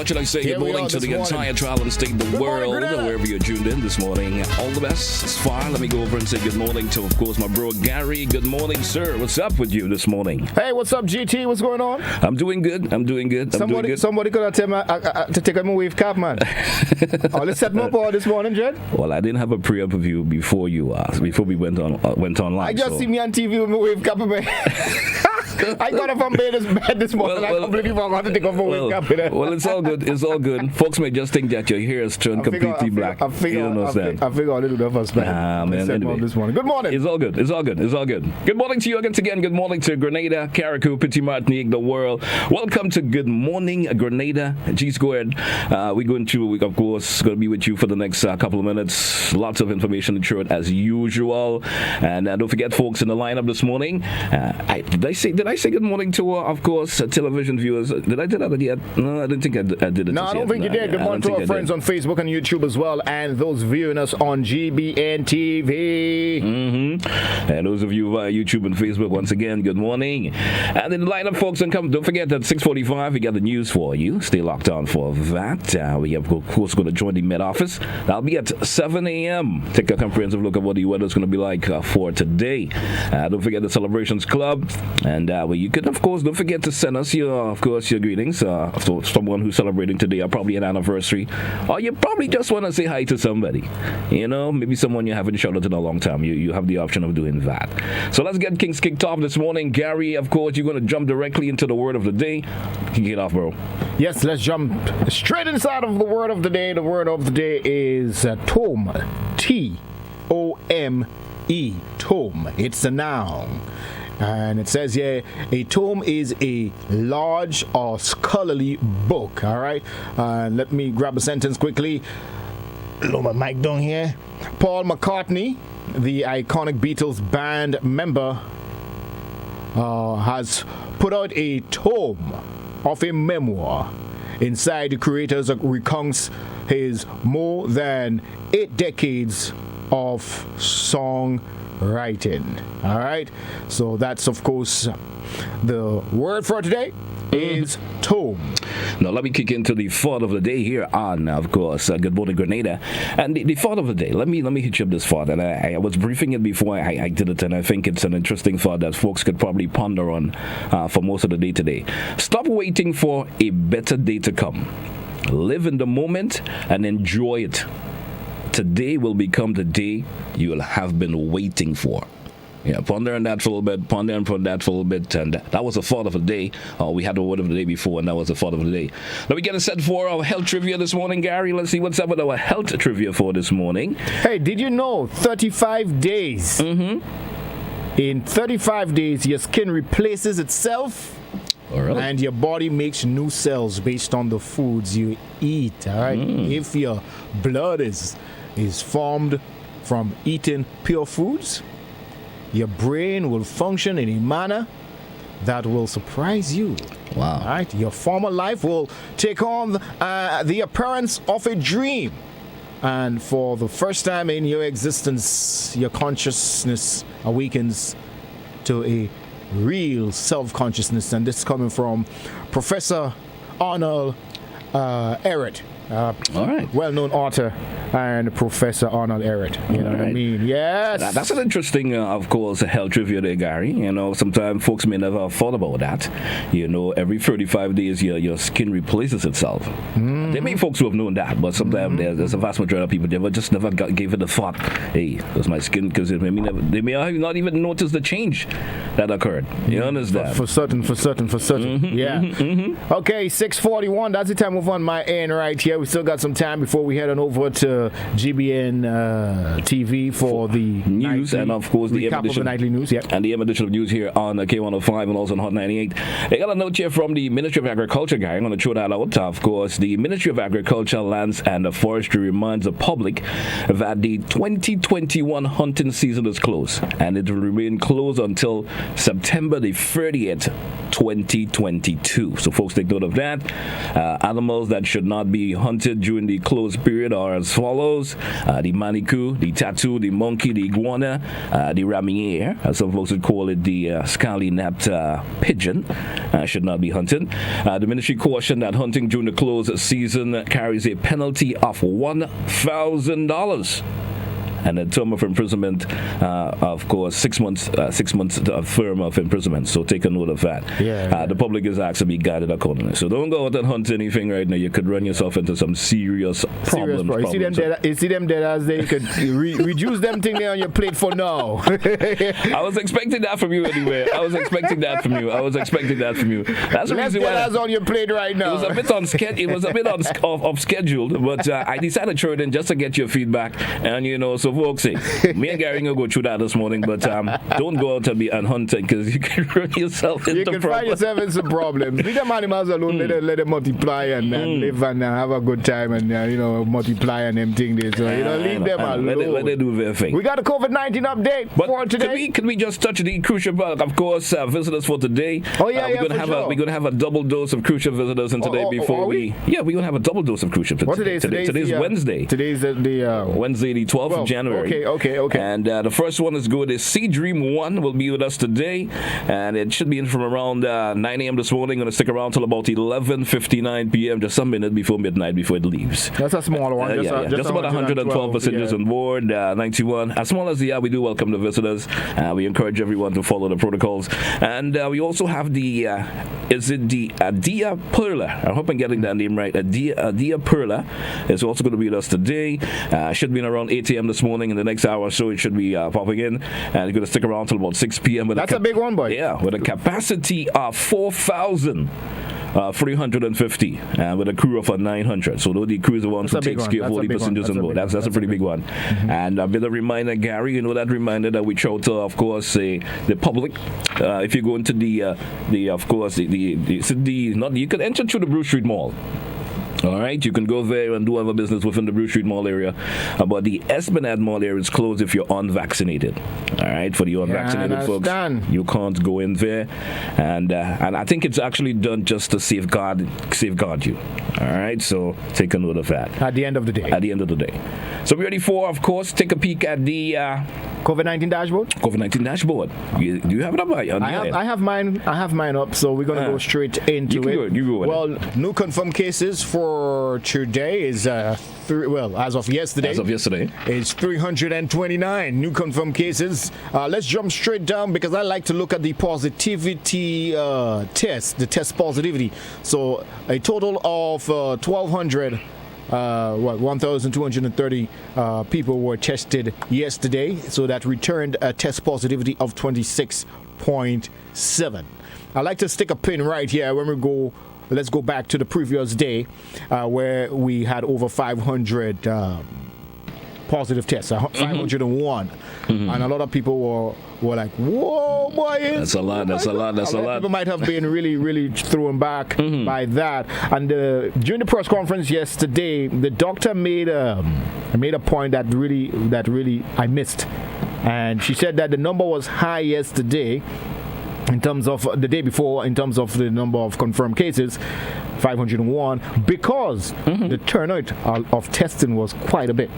what should I say? Here Good morning to the entire traveling state, the world, wherever you're tuned in this morning. All the best. It's fine. Let me go over and say good morning to, of course, my bro Gary. Good morning, sir. What's up with you this morning? Hey, what's up, GT? What's going on? I'm doing good. Somebody could have tell me to take a wave cap, man. Let's set me up all this morning, Jed. Well, I didn't have a pre-up of you before we went online. I just see me on TV with my wave cap, man. I got up on bed this morning. I completely forgot to take off my wave cap. Well, it's all good. It's all good. Folks may just think that your hair has turned completely black. I figure a little bit of us, man. Anyway. This morning. Good morning. It's all good. Good morning to you again. Good morning to Grenada, Carriacou, Petit Martinique, the world. Welcome to Good Morning Grenada, G Squared. We're going to, of course, going to be with you for the next couple of minutes. Lots of information to throw as usual. And don't forget, folks, in the lineup this morning. Did I say good morning to, of course, television viewers? Did I do that yet? No, I didn't think I did it. No, I don't think you did. Good morning to our friends on Facebook and YouTube as well, and those viewing us on GBN TV. And those of you via YouTube and Facebook, once again, good morning. And in the lineup, folks, don't forget at 6:45 we got the news for you. Stay locked on for that. We have, of course, going to join the Met Office. That'll be at 7 a.m. Take a comprehensive look at what the weather's going to be like for today. Don't forget the Celebrations Club. And you can, of course, don't forget to send us your greetings. For someone who's celebrating today, or probably an anniversary, or you probably just want to say hi to somebody. You know, maybe someone you haven't shouted in a long time. You have the option of doing that. So let's get things kicked off this morning. Gary, of course, you're going to jump directly into the word of the day. Kick it off, bro. Yes, let's jump straight inside of the word of the day. The word of the day is tome. T-O-M-E. Tome. It's a noun. And it says here, a tome is a large or scholarly book. All right. Let me grab a sentence quickly. Lower my mic down here. Paul McCartney, the iconic Beatles band member, has put out a tome of a memoir. Inside, the creator recounts his more than 8 decades of songwriting. All right, so that's, of course, the word for today is tome. Now let me kick into the thought of the day here on, of course, Good Morning Grenada. And the thought of the day, let me hit you up this thought. And I was briefing it before I did it, and I think it's an interesting thought that folks could probably ponder on for most of the day today. Stop waiting for a better day to come. Live in the moment and enjoy it. Today will become the day you will have been waiting for. Yeah, ponder on that for a little bit, and that was the thought of the day. We had the word of the day before, and that was the thought of the day. Now we get it set for our health trivia this morning, Gary. Let's see what's up with our health trivia for this morning. Hey, did you know 35 days? In 35 days, your skin replaces itself. Really? And your body makes new cells based on the foods you eat. All right. If your blood is formed from eating pure foods, your brain will function in a manner that will surprise you. Wow. All right. Your former life will take on the appearance of a dream. And for the first time in your existence, your consciousness awakens to a real self-consciousness. And this is coming from Professor Arnold Ehret. All right. Well-known author and Professor Arnold Ehret. You know what I mean? Yes. That's an interesting, of course, health trivia there, Gary. You know, sometimes folks may never have thought about that. You know, every 35 days, your skin replaces itself. There may be folks who have known that, but sometimes there's a vast majority of people that just never gave it a thought. Hey, does my skin, because they may not even notice the change that occurred. You understand? For certain. Yeah. Okay, 6:41. That's the time of on my end right here. We still got some time before we head on over to GBN TV for the news, and of course the recap of the nightly news. Yep. And the edition of news here on K105 and also on Hot 98. I got a note here from the Ministry of Agriculture, guy. I'm going to throw that out. Of course, the Ministry of Agriculture, Lands and Forestry reminds the public that the 2021 hunting season is closed, and it will remain closed until September the 30th. 2022. So folks, take note of that. Animals that should not be hunted during the closed period are as follows: the manikou, the tattoo, the monkey, the iguana, the ramier, as some folks would call it, the scaly-napped pigeon, should not be hunted. The ministry cautioned that hunting during the closed season carries a penalty of $1,000 and a term of imprisonment, of course, 6 months, 6 months firm of imprisonment. So take a note of that. The public is asked to be guided accordingly. So don't go out and hunt anything right now. You could run yourself into some serious problems. You see them dead as they could reduce them thing there on your plate for now. I was expecting that from you anyway. That's the reason why that's on your plate right now. It was a bit on off scheduled, but I decided to throw it in just to get your feedback. And so folks, me and Gary will go through that this morning, but don't go out and be hunting, because you can run yourself into problems. You can find yourself in some problems. Leave them animals alone. Let them multiply and live and have a good time and multiply and them things. So leave them alone. Let they do their thing. We got a COVID-19 update for today. Can we just touch the crucial part? Of course, visitors for today. We're gonna have a double dose of crucial visitors in today before we're gonna have a double dose of crucial visitors. Today's Wednesday. Today's the Wednesday, the 12th of January. Okay. And the first one is good. Is Sea Dream 1 will be with us today, and it should be in from around 9 a.m. this morning. Going to stick around till about 11:59 p.m. Just a minute before midnight before it leaves. That's a small one. Just about 112 passengers on board. 91. As small as they are, we do welcome the visitors. We encourage everyone to follow the protocols. And we also have the Adia Perla. I hope I'm getting that name right. Adia Perla is also going to be with us today. Should be in around 8 a.m. this morning. In the next hour or so, it should be popping in, and it's going to stick around till about 6 p.m. That's a big one, boy. Yeah, with a capacity of 4,350 and with a crew of 900. So those the crew is the ones who takes care of all the passengers on board. That's a pretty big one. Mm-hmm. And a bit of reminder, Gary, that reminder that we throw to, of course, the public. If you go into you can enter through the Bruce Street Mall. All right, you can go there and do other business within the Bruce Street Mall area, but the Esplanade Mall area is closed if you're unvaccinated. All right, for the unvaccinated folks, you can't go in there, and I think it's actually done just to safeguard you. All right, so take a note of that. At the end of the day. So we're ready for, of course, take a peek at the COVID-19 dashboard. COVID-19 dashboard. Do you have it up? I have mine up, so we're gonna go straight into it. Well, new confirmed cases for today is as of yesterday, is 329 new confirmed cases. Let's jump straight down, because I like to look at the positivity test, the test positivity. So a total of 1,230 people were tested yesterday, so that returned a test positivity of 26.7. I like to stick a pin right here when we go. Let's go back to the previous day, where we had over 500 positive tests, 501, and a lot of people were like, "Whoa, boy, that's a lot. People might have been really thrown back by that." And during the press conference yesterday, the doctor made a point that really I missed, and she said that the number was high yesterday. In terms of the day before, in terms of the number of confirmed cases, 501, because the turnout of testing was quite a bit.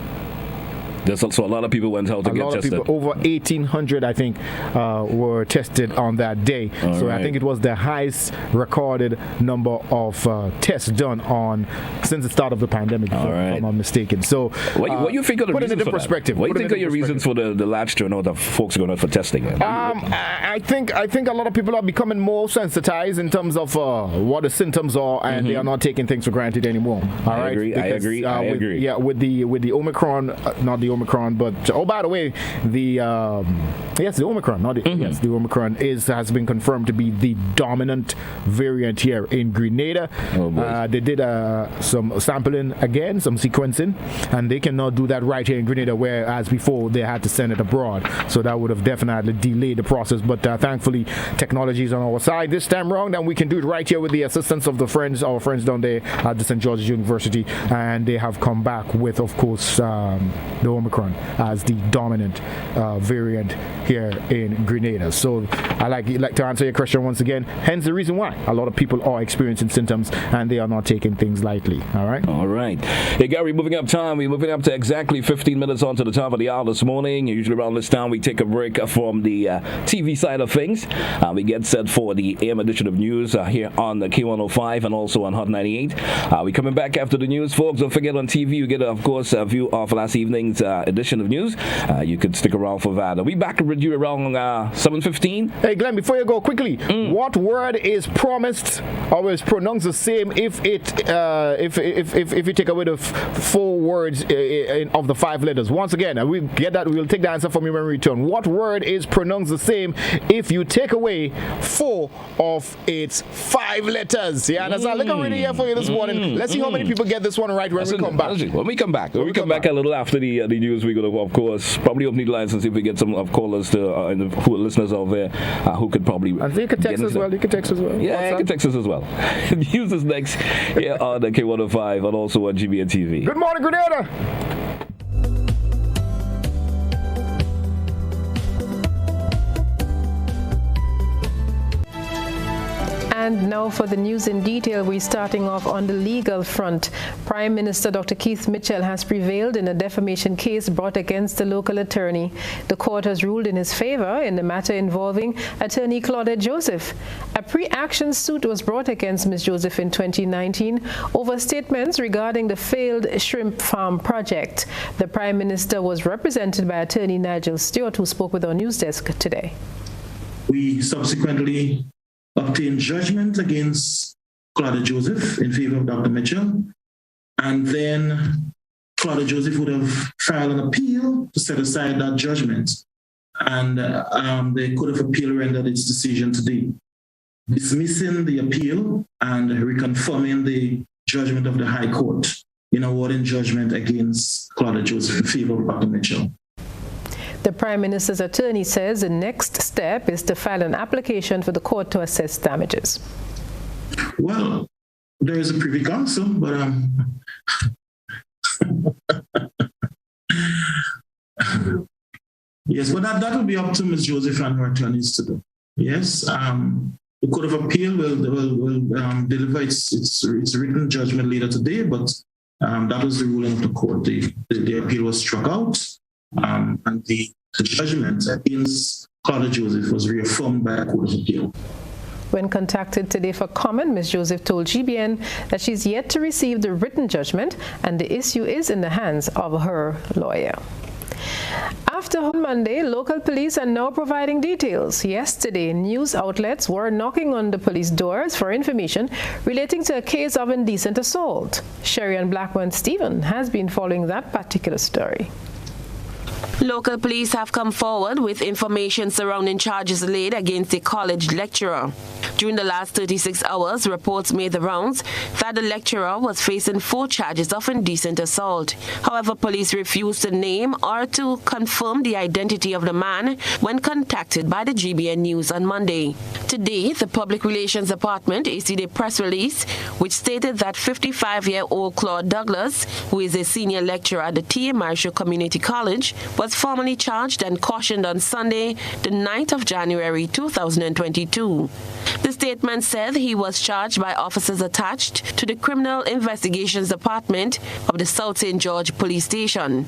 There's also a lot of people went out to get tested. Over 1,800, I think, were tested on that day. I think it was the highest recorded number of tests done since the start of the pandemic, if I'm not mistaken. So, what do you think of the reasons for perspective? What do you think are your reasons for the large turnout of folks going out for testing? I think a lot of people are becoming more sensitized in terms of what the symptoms are, and they are not taking things for granted anymore. I agree. Yeah, with the Omicron, not the Omicron, but by the way, the Omicron, the Omicron has been confirmed to be the dominant variant here in Grenada. They did some sampling again, some sequencing, and they can now do that right here in Grenada, whereas before they had to send it abroad. So that would have definitely delayed the process. But thankfully, technology is on our side this time around, and we can do it right here with the assistance of our friends down there at the St. George's University, and they have come back with, of course, the Omicron as the dominant variant here in Grenada. So I like to answer your question once again. Hence the reason why a lot of people are experiencing symptoms and they are not taking things lightly. All right. All right. Hey, Gary, moving up time. We're moving up to exactly 15 minutes on to the top of the hour this morning. Usually around this time, we take a break from the TV side of things. We get set for the AM edition of news here on the K105 and also on Hot 98. We're coming back after the news, folks. Don't forget on TV, you get, of course, a view of last evening's edition of news. You could stick around for that. We'll be back with you around 7:15. Hey, Glenn, before you go, quickly, what word is promised or is pronounced the same if you take away the 4 words of the 5 letters? Once again, we'll take the answer from you when we return. What word is pronounced the same if you take away 4 of its 5 letters? Yeah, that's all. Look, I'm ready here for you this morning. Let's see how many people get this one right when we come back. When we come back a little after the news, we're going to, of course, probably open the lines and see if we get some callers to listeners out there who could probably. I think you can text as well. Yeah, you can text us as well. News is next here on the K105 and also on GBN TV. Good morning, Grenada. And now for the news in detail, we're starting off on the legal front. Prime Minister Dr. Keith Mitchell has prevailed in a defamation case brought against the local attorney. The court has ruled in his favor in the matter involving attorney Claudette Joseph. A pre-action suit was brought against Ms. Joseph in 2019 over statements regarding the failed shrimp farm project. The Prime Minister was represented by attorney Nigel Stewart, who spoke with our news desk today. We subsequently obtained judgment against Claudette Joseph in favor of Dr. Mitchell, and then Claudette Joseph would have filed an appeal to set aside that judgment, and the Court of Appeal rendered its decision today, dismissing the appeal and reconfirming the judgment of the High Court in awarding judgment against Claudette Joseph in favor of Dr. Mitchell. The Prime Minister's attorney says the next step is to file an application for the court to assess damages. Well, there is a privy council, but yes, but that will be up to Ms. Joseph and her attorneys to do. Yes, the Court of Appeal will deliver its written judgment later today, but that was the ruling of the court. The appeal was struck out. And the judgment against Claudette Joseph was reaffirmed by the Court of Appeal. When contacted today for comment, Ms. Joseph told GBN that she's yet to receive the written judgment and the issue is in the hands of her lawyer. After on Monday, local police are now providing details. Yesterday, news outlets were knocking on the police doors for information relating to a case of indecent assault. Sherry Blackman Stephen has been following that particular story. Local police have come forward with information surrounding charges laid against a college lecturer. During the last 36 hours, reports made the rounds that the lecturer was facing 4 charges of indecent assault. However, police refused to name or to confirm the identity of the man when contacted by the GBN News on Monday. Today, the Public Relations Department issued a press release which stated that 55-year-old Claude Douglas, who is a senior lecturer at the T.A. Marshall Community College, was formally charged and cautioned on Sunday, the 9th of January 2022. The statement said he was charged by officers attached to the Criminal Investigations Department of the South St. George Police Station.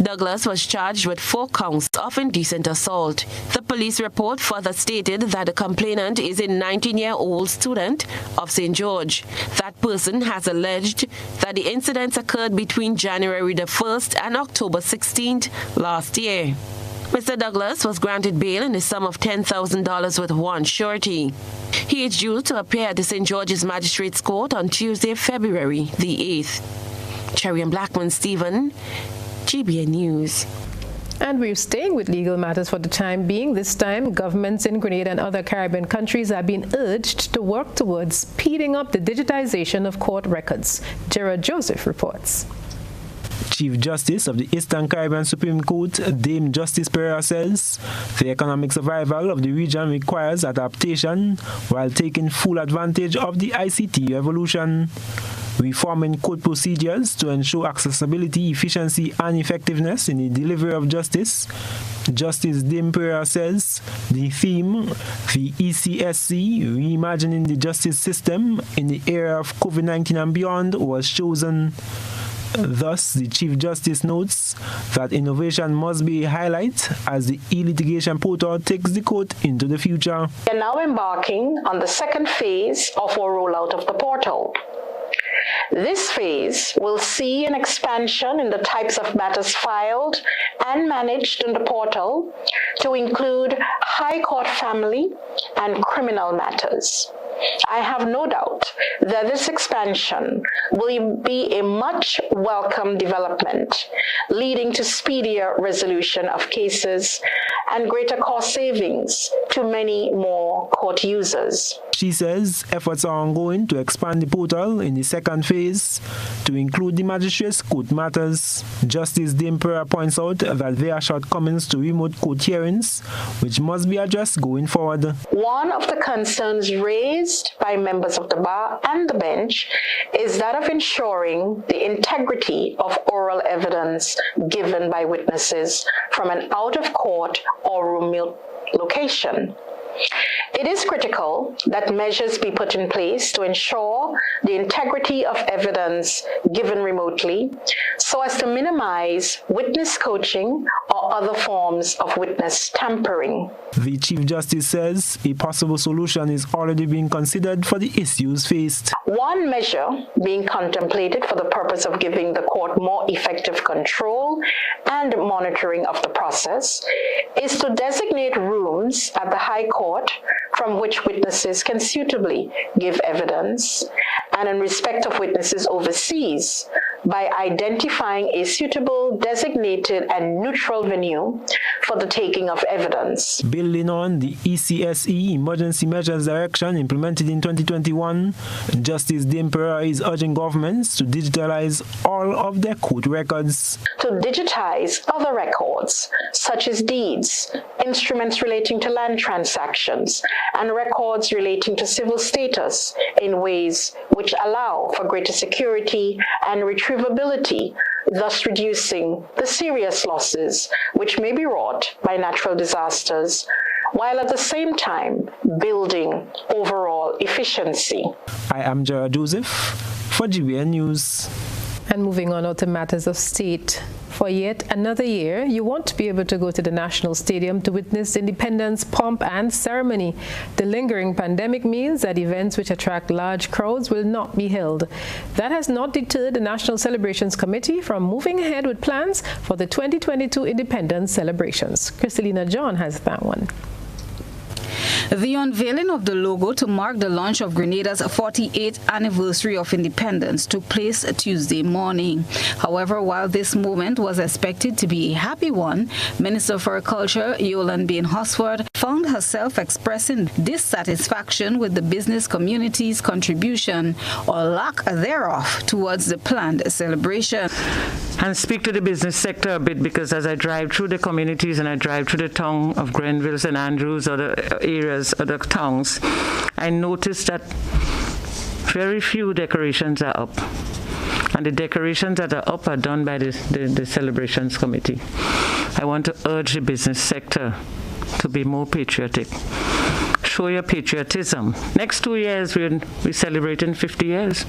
Douglas was charged with 4 counts of indecent assault. The police report further stated that the complainant is a 19-year-old student of St. George. That person has alleged that the incidents occurred between January the 1st and October 16th last year. Mr. Douglas was granted bail in the sum of $10,000 with one surety. He is due to appear at the St. George's Magistrates Court on Tuesday, February the 8th. Cherry Blackman Stephen, GBN News. And we're staying with legal matters for the time being. This time, governments in Grenada and other Caribbean countries are being urged to work towards speeding up the digitization of court records. Gerard Joseph reports. Chief Justice of the Eastern Caribbean Supreme Court, Dame Justice Pereira, says the economic survival of the region requires adaptation while taking full advantage of the ICT revolution. reforming court procedures to ensure accessibility, efficiency, and effectiveness in the delivery of justice. Justice Dame Pereira says the theme, the ECSC, reimagining the justice system in the era of COVID-19 and beyond, was chosen. Thus, the Chief Justice notes that innovation must be a highlight as the e-litigation portal takes the court into the future. We are now embarking on the second phase of our rollout of the portal. This phase will see an expansion in the types of matters filed and managed in the portal to include High Court family and criminal matters. I have no doubt that this expansion will be a much welcome development, leading to speedier resolution of cases and greater cost savings to many more court users. She says efforts are ongoing to expand the portal in the second phase to include the magistrates' court matters. Justice Dame Pereira points out that there are shortcomings to remote court hearings, which must be addressed going forward. One of the concerns raised by members of the bar and the bench is that of ensuring the integrity of oral evidence given by witnesses from an out-of-court or remote location. It is critical that measures be put in place to ensure the integrity of evidence given remotely so as to minimize witness coaching or other forms of witness tampering. The Chief Justice says a possible solution is already being considered for the issues faced. One measure being contemplated for the purpose of giving the court more effective control and monitoring of the process is to designate rooms at the High Court from which witnesses can suitably give evidence, and in respect of witnesses overseas, by identifying a suitable, designated, and neutral venue for the taking of evidence. Building on the ECSE Emergency Measures Direction implemented in 2021, Justice Dame Pereira is urging governments to digitalize all of their court records. To digitize other records, such as deeds, instruments relating to land transactions, and records relating to civil status in ways which allow for greater security and retrievability, thus reducing the serious losses which may be wrought by natural disasters, while at the same time building overall efficiency. I am Gerard Joseph for GBN News. And moving on to matters of state. For yet another year, you won't be able to go to the National Stadium to witness Independence pomp and ceremony. The lingering pandemic means that events which attract large crowds will not be held. That has not deterred the National Celebrations Committee from moving ahead with plans for the 2022 Independence celebrations. Kristalina John has that one. The unveiling of the logo to mark the launch of Grenada's 48th anniversary of independence took place Tuesday morning. However, while this moment was expected to be a happy one, Minister for Culture Yolande Bain Hosford found herself expressing dissatisfaction with the business community's contribution or lack thereof towards the planned celebration. And speak to the business sector a bit, because as I drive through the communities and I drive through the town of Grenville, St. Andrews, other areas, other towns, I noticed that very few decorations are up. And the decorations that are up are done by the celebrations committee. I want to urge the business sector to be more patriotic. Show your patriotism. Next 2 years, we're celebrating 50 years.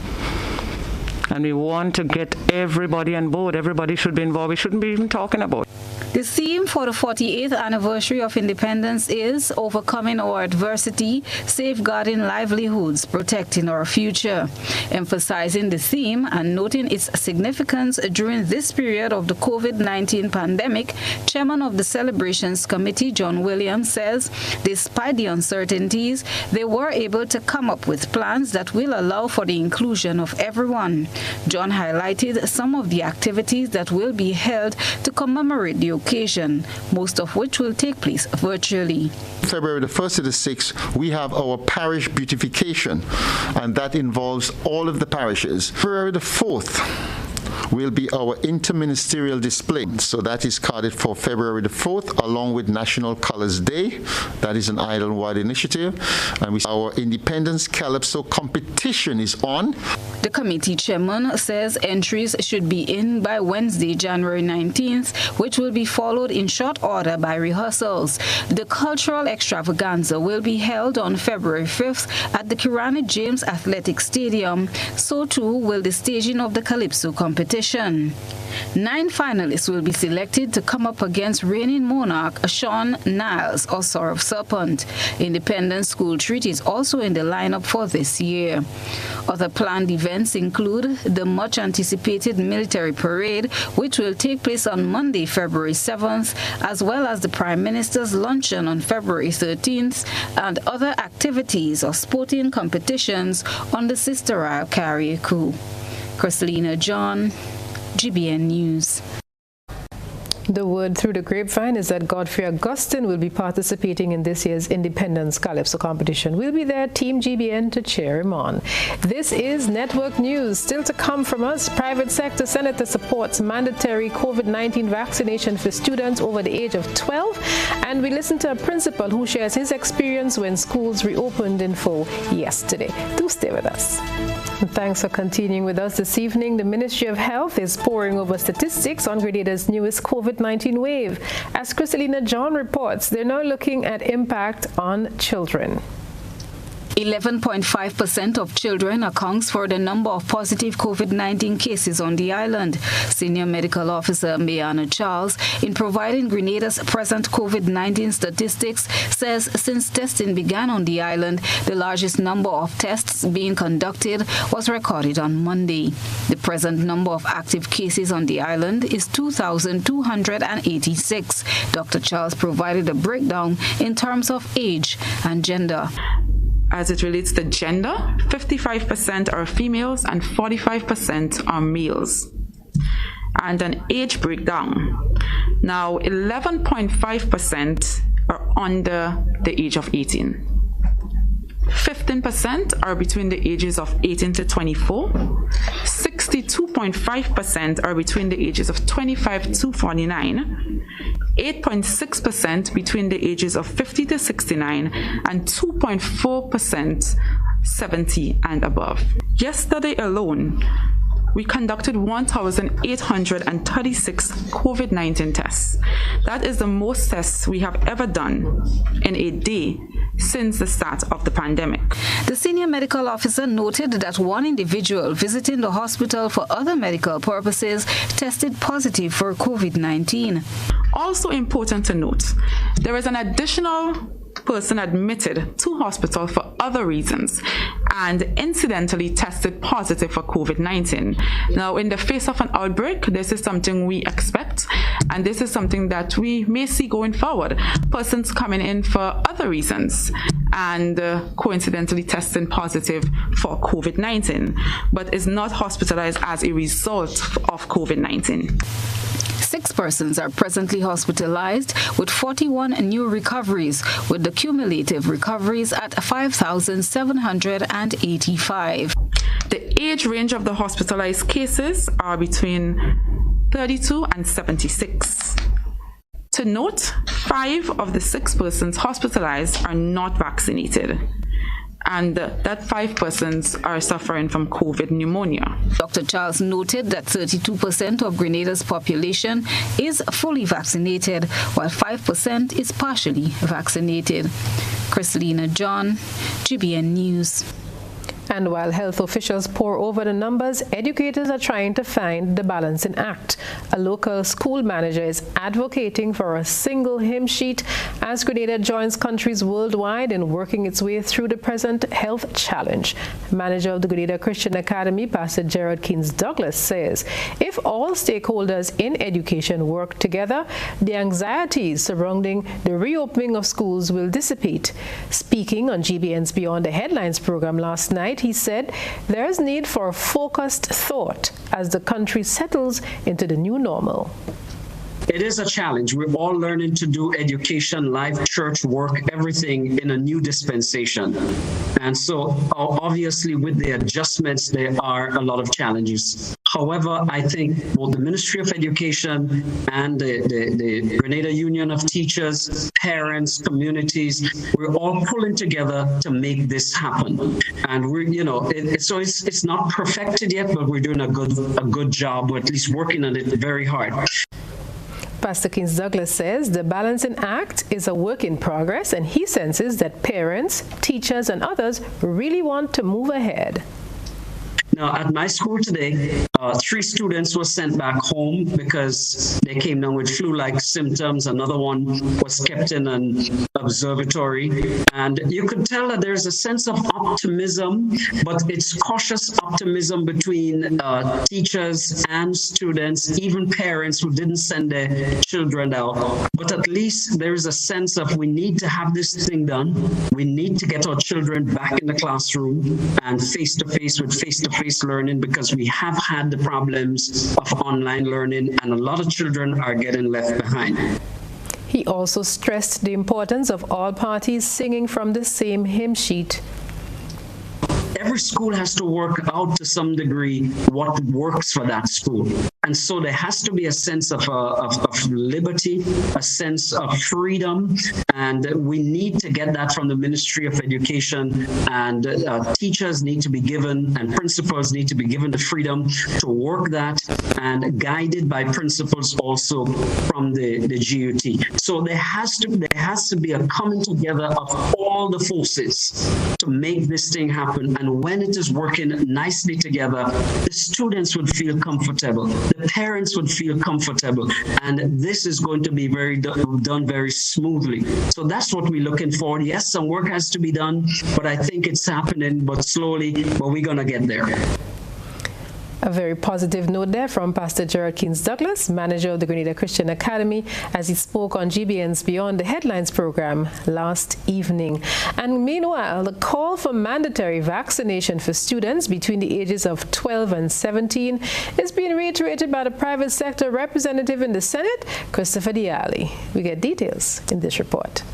And we want to get everybody on board. Everybody should be involved. We shouldn't be even talking about it. The theme for the 48th anniversary of independence is Overcoming Our Adversity, Safeguarding Livelihoods, Protecting Our Future. Emphasizing the theme and noting its significance during this period of the COVID-19 pandemic, Chairman of the Celebrations Committee, John Williams, says despite the uncertainties, they were able to come up with plans that will allow for the inclusion of everyone. John highlighted some of the activities that will be held to commemorate the occasion, most of which will take place virtually. February the 1st to the 6th, we have our parish beautification, and that involves all of the parishes. February the 4th, will be our interministerial display. So that is carded for February the 4th, along with National Colors Day. That is an island-wide initiative. And our Independence Calypso competition is on. The committee chairman says entries should be in by Wednesday, January 19th, which will be followed in short order by rehearsals. The cultural extravaganza will be held on February 5th at the Kirani James Athletic Stadium. So too will the staging of the Calypso competition. 9 finalists will be selected to come up against reigning monarch Sean Niles or Sorrow Serpent. Independence School Treat is also in the lineup for this year. Other planned events include the much-anticipated military parade, which will take place on Monday, February 7th, as well as the Prime Minister's luncheon on February 13th, and other activities or sporting competitions on the Sister Isle Carrier Coup. Christelina John, GBN News. The word through the grapevine is that Godfrey Augustine will be participating in this year's Independence Calypso competition. We'll be there, Team GBN, to cheer him on. This is Network News. Still to come from us, private sector senator supports mandatory COVID-19 vaccination for students over the age of 12. And we listen to a principal who shares his experience when schools reopened in full yesterday. Do stay with us. And thanks for continuing with us this evening. The Ministry of Health is poring over statistics on Grenada's newest COVID-19 wave. As Christelina John reports, they're now looking at impact on children. 11.5% of children accounts for the number of positive COVID-19 cases on the island. Senior Medical Officer Mayana Charles, in providing Grenada's present COVID-19 statistics, says since testing began on the island, the largest number of tests being conducted was recorded on Monday. The present number of active cases on the island is 2,286. Dr. Charles provided a breakdown in terms of age and gender. As it relates to gender, 55% are females and 45% are males. And an age breakdown. Now, 11.5% are under the age of 18. 15% are between the ages of 18 to 24. 62.5% are between the ages of 25 to 49. 8.6% between the ages of 50 to 69, and 2.4% 70 and above. Yesterday alone, we conducted 1,836 COVID-19 tests. That is the most tests we have ever done in a day since the start of the pandemic. The senior medical officer noted that one individual visiting the hospital for other medical purposes tested positive for COVID-19. Also important to note, there is an additional person admitted to hospital for other reasons and incidentally tested positive for COVID-19. Now, in the face of an outbreak, this is something we expect, and this is something that we may see going forward. Persons coming in for other reasons and coincidentally testing positive for COVID-19, but is not hospitalized as a result of COVID-19. 6 persons are presently hospitalized with 41 new recoveries, with the cumulative recoveries at 5,785. The age range of the hospitalized cases are between 32 and 76. To note, 5 of the 6 persons hospitalized are not vaccinated, and that 5 persons are suffering from COVID pneumonia. Dr. Charles noted that 32% of Grenada's population is fully vaccinated, while 5% is partially vaccinated. Christelina John, GBN News. And while health officials pore over the numbers, educators are trying to find the balancing act. A local school manager is advocating for a single hymn sheet as Grenada joins countries worldwide in working its way through the present health challenge. Manager of the Grenada Christian Academy, Pastor Gerald Keynes Douglas, says if all stakeholders in education work together, the anxieties surrounding the reopening of schools will dissipate. Speaking on GBN's Beyond the Headlines program last night, he said there is need for a focused thought as the country settles into the new normal. it is a challenge. We're all learning to do education, life, church work, everything in a new dispensation. And so obviously with the adjustments, there are a lot of challenges. However, I think both the Ministry of Education and the Grenada Union of Teachers, parents, communities, we're all pulling together to make this happen. And we're, so it's not perfected yet, but we're doing a good job. We're at least working on it very hard. Pastor Kings Douglas says the balancing act is a work in progress, and he senses that parents, teachers, and others really want to move ahead. Now, at my school today, 3 students were sent back home because they came down with flu-like symptoms. Another one was kept in an observatory. And you could tell that there's a sense of optimism, but it's cautious optimism between teachers and students, even parents who didn't send their children out. But at least there is a sense of we need to have this thing done. We need to get our children back in the classroom and face-to-face with face-to-face learning, because we have had the problems of online learning and a lot of children are getting left behind. He also stressed the importance of all parties singing from the same hymn sheet. Every school has to work out to some degree what works for that school. And so there has to be a sense of liberty, a sense of freedom, and we need to get that from the Ministry of Education, and teachers need to be given, and principals need to be given the freedom to work that, and guided by principals also from the GUT. So there has to be a coming together of all the forces to make this thing happen. And when it is working nicely together, the students would feel comfortable. The parents would feel comfortable, and this is going to be done very smoothly. So that's what we're looking for. Yes, some work has to be done, but I think it's happening, but slowly, but we're going to get there. A very positive note there from Pastor Gerald Kings Douglas, manager of the Grenada Christian Academy, as he spoke on GBN's Beyond the Headlines program last evening. And meanwhile, the call for mandatory vaccination for students between the ages of 12 and 17 is being reiterated by the private sector representative in the Senate, Christopher Diali. We get details in this report.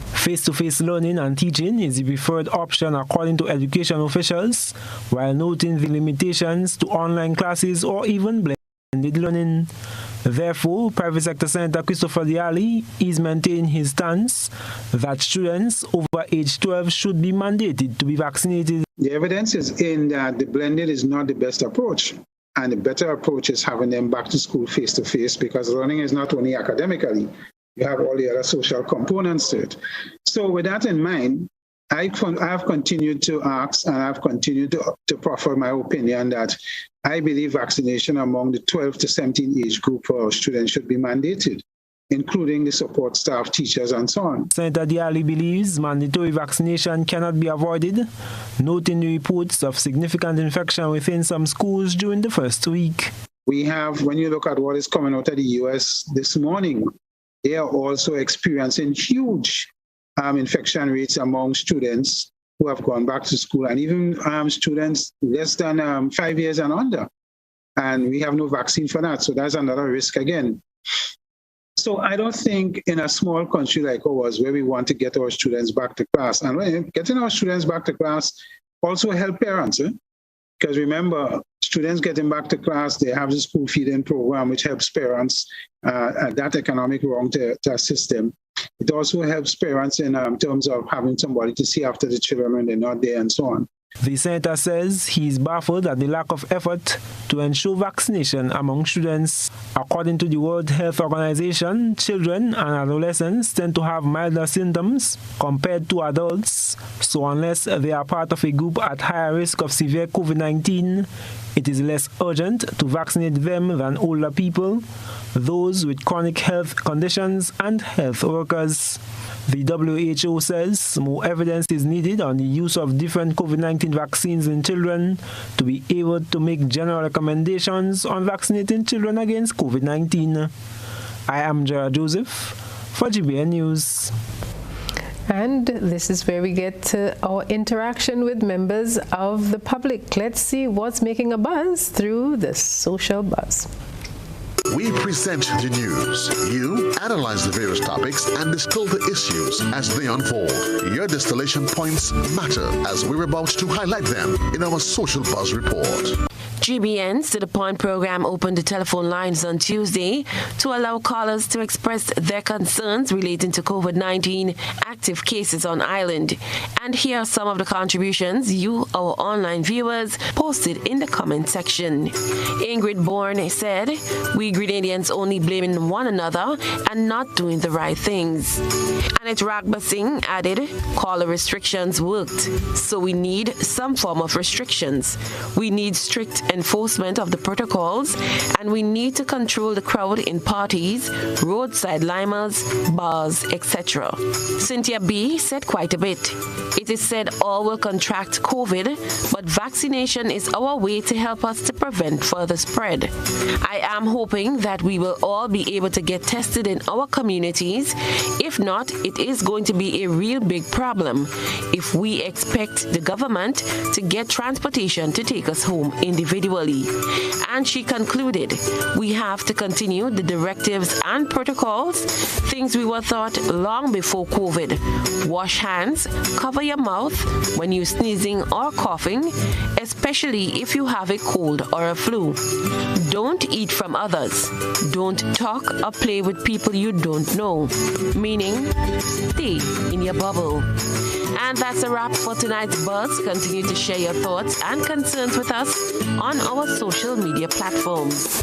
Face-to-face learning and teaching is the preferred option according to education officials, while noting the limitations to online classes or even blended learning. Therefore, private sector Senator Christopher Diali is maintaining his stance that students over age 12 should be mandated to be vaccinated. The evidence is in that the blended is not the best approach. And the better approach is having them back to school face-to-face, because learning is not only academically, you have all the other social components to it. So with that in mind, I've continued to ask, and I've continued to proffer my opinion that I believe vaccination among the 12 to 17 age group for students should be mandated, including the support staff, teachers, and so on. Senator Diali believes mandatory vaccination cannot be avoided, noting the reports of significant infection within some schools during the first week. We have, when you look at what is coming out of the U.S. this morning, they are also experiencing huge infection rates among students who have gone back to school, and even students less than 5 years and under. And we have no vaccine for that, so that's another risk again. So I don't think in a small country like ours, where we want to get our students back to class, and getting our students back to class also help parents, because remember, students getting back to class, they have the school feeding program, which helps parents at that economic wrong to assist them. It also helps parents in terms of having somebody to see after the children when they're not there and so on. The senator says he is baffled at the lack of effort to ensure vaccination among students. According to the World Health Organization, children and adolescents tend to have milder symptoms compared to adults. So unless they are part of a group at higher risk of severe COVID-19, it is less urgent to vaccinate them than older people, those with chronic health conditions, and health workers. The WHO says more evidence is needed on the use of different COVID-19 vaccines in children to be able to make general recommendations on vaccinating children against COVID-19. I am Gerard Joseph for GBN News. And this is where we get to our interaction with members of the public. Let's see what's making a buzz through the social buzz. We present the news. You analyze the various topics and distill the issues as they unfold. Your distillation points matter as we're about to highlight them in our Social Buzz Report. GBN's To The Point program opened the telephone lines on Tuesday to allow callers to express their concerns relating to COVID-19 active cases on island. And here are some of the contributions you, our online viewers, posted in the comment section. Ingrid Bourne said, "We Grenadians only blaming one another and not doing the right things." Anit Raghba Singh added, "Caller restrictions worked, so we need some form of restrictions. We need strict enforcement of the protocols, and we need to control the crowd in parties, roadside limers, bars, etc." Cynthia B. said quite a bit. "It is said all will contract COVID, but vaccination is our way to help us to prevent further spread. I am hoping that we will all be able to get tested in our communities. If not, it is going to be a real big problem if we expect the government to get transportation to take us home individually." And she concluded, "We have to continue the directives and protocols, things we were taught long before COVID. Wash hands, cover your mouth when you're sneezing or coughing, especially if you have a cold or a flu. Don't eat from others. Don't talk or play with people you don't know," meaning stay in your bubble. And that's a wrap for tonight's Buzz. Continue to share your thoughts and concerns with us on our social media platforms.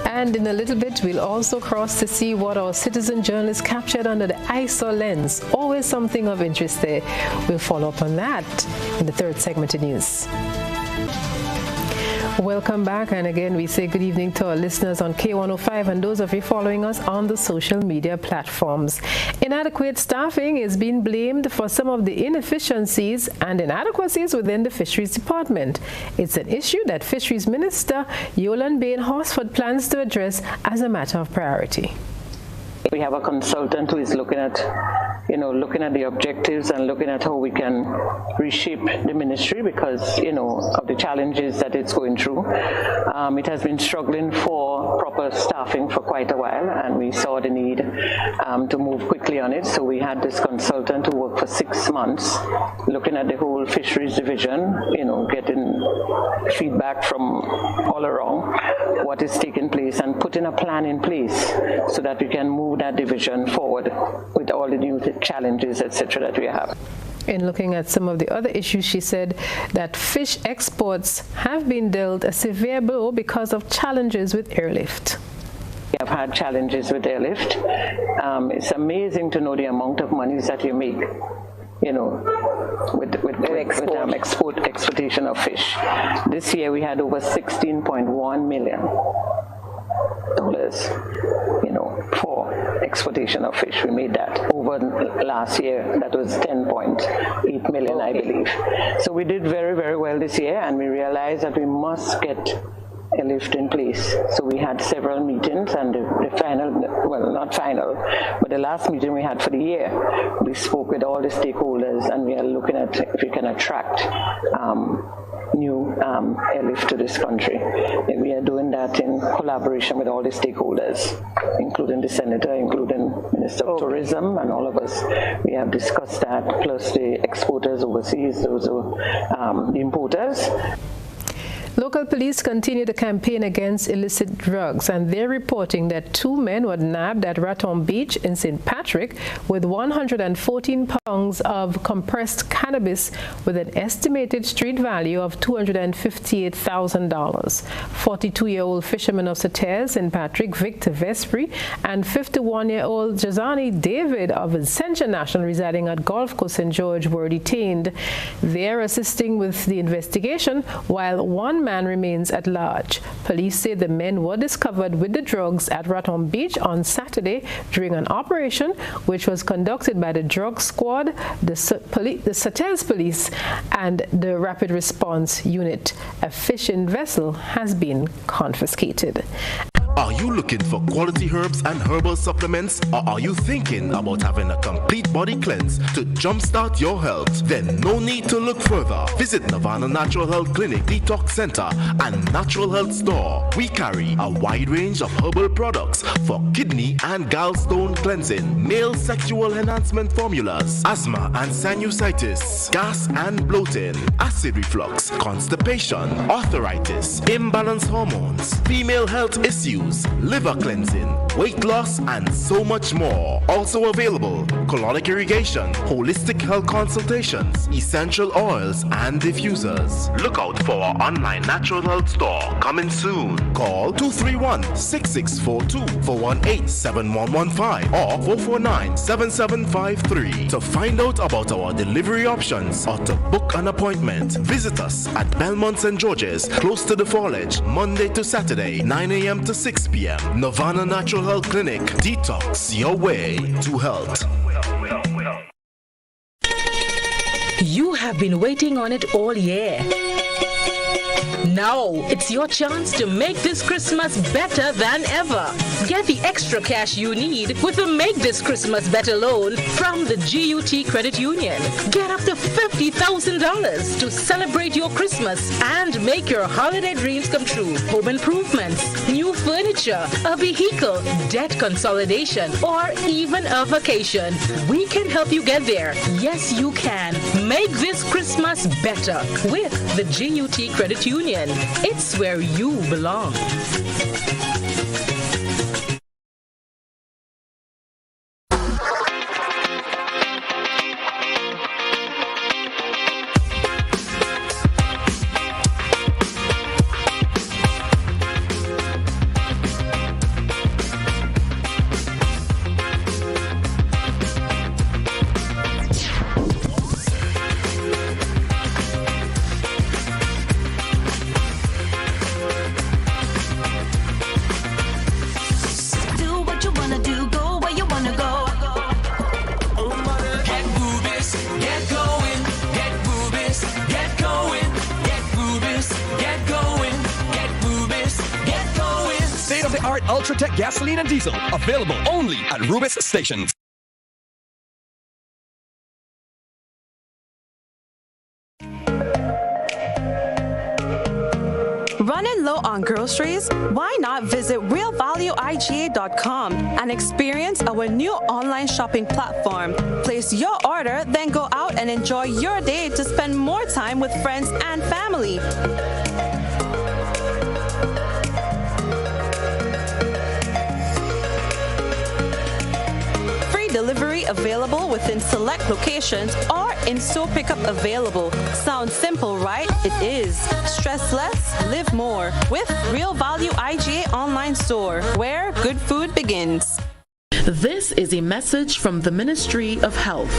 And in a little bit, we'll also cross to see what our citizen journalists captured under the ISO lens. Always something of interest there. We'll follow up on that in the third segment of news. Welcome back, and again we say good evening to our listeners on K105 and those of you following us on the social media platforms. Inadequate staffing is being blamed for some of the inefficiencies and inadequacies within the Fisheries Department. It's an issue that Fisheries Minister Yolan Bain-Horsford plans to address as a matter of priority. We have a consultant who is looking at the objectives and looking at how we can reshape the ministry because, of the challenges that it's going through. It has been struggling for proper staffing for quite a while, and we saw the need to move quickly on it. So we had this consultant who worked for 6 months looking at the whole fisheries division, getting feedback from all around what is taking place and putting a plan in place so that we can move that division forward with all the new challenges, etc., that we have. In looking at some of the other issues, she said that fish exports have been dealt a severe blow because of challenges with airlift. We have had challenges with airlift. It's amazing to know the amount of monies that you make, with exportation of fish. This year we had over $16.1 million. For exportation of fish. We made that over last year. That was 10.8 million, I believe. So we did very, very well this year, and we realized that we must get a lift in place. So we had several meetings, and the final, well, not final, but the last meeting we had for the year, we spoke with all the stakeholders, and we are looking at if we can attract new airlift to this country. And we are doing that in collaboration with all the stakeholders, including the Senator, including Minister of Tourism, and all of us. We have discussed that, plus the exporters overseas, those are the importers. Local police continue the campaign against illicit drugs, and they're reporting that 2 men were nabbed at Raton Beach in St. Patrick with 114 pounds of compressed cannabis with an estimated street value of $258,000. 42-year-old fisherman of Sauters in Patrick, Victor Vespri, and 51-year-old Jazani David of Ascension National residing at Gulf Coast St. George were detained. They're assisting with the investigation while one man remains at large. Police say the men were discovered with the drugs at Raton Beach on Saturday during an operation which was conducted by the drug squad, the Sauters Police, and the Rapid Response Unit. A fishing vessel has been confiscated. Are you looking for quality herbs and herbal supplements, or are you thinking about having a complete body cleanse to jumpstart your health? Then no need to look further. Visit Nirvana Natural Health Clinic, Detox Center, and Natural Health Store. We carry a wide range of herbal products for kidney and gallstone cleansing, male sexual enhancement formulas, asthma and sinusitis, gas and bloating, acid reflux, constipation, arthritis, imbalanced hormones, female health issues, liver cleansing, weight loss, and so much more. Also available, colonic irrigation, holistic health consultations, essential oils, and diffusers. Look out for our online natural health store coming soon. Call 231-6642 418-7115 or 449-7753 to find out about our delivery options or to book an appointment. Visit us at Belmont St. George's, close to the Foliage, Monday to Saturday, 9 a.m. to 6 p.m. Nirvana Natural Health Clinic. Detox your way to health. You have been waiting on it all year. Now it's your chance to make this Christmas better than ever. Get the extra cash you need with a Make This Christmas Better loan from the GUT Credit Union. Get up to $50,000 to celebrate your Christmas and make your holiday dreams come true. Home improvements, new furniture, a vehicle, debt consolidation, or even a vacation. We can help you get there. Yes, you can. Make this Christmas better with the GUT Credit Union. It's where you belong. Ultratech gasoline and diesel, available only at Rubis stations. Running low on groceries? Why not visit realvalueiga.com and experience our new online shopping platform. Place your order, then go out and enjoy your day to spend more time with friends and family. Delivery available within select locations or in-store pickup available. Sounds simple, right? It is. Stress less, live more with Real Value IGA online store, where good food begins. This is a message from the Ministry of Health.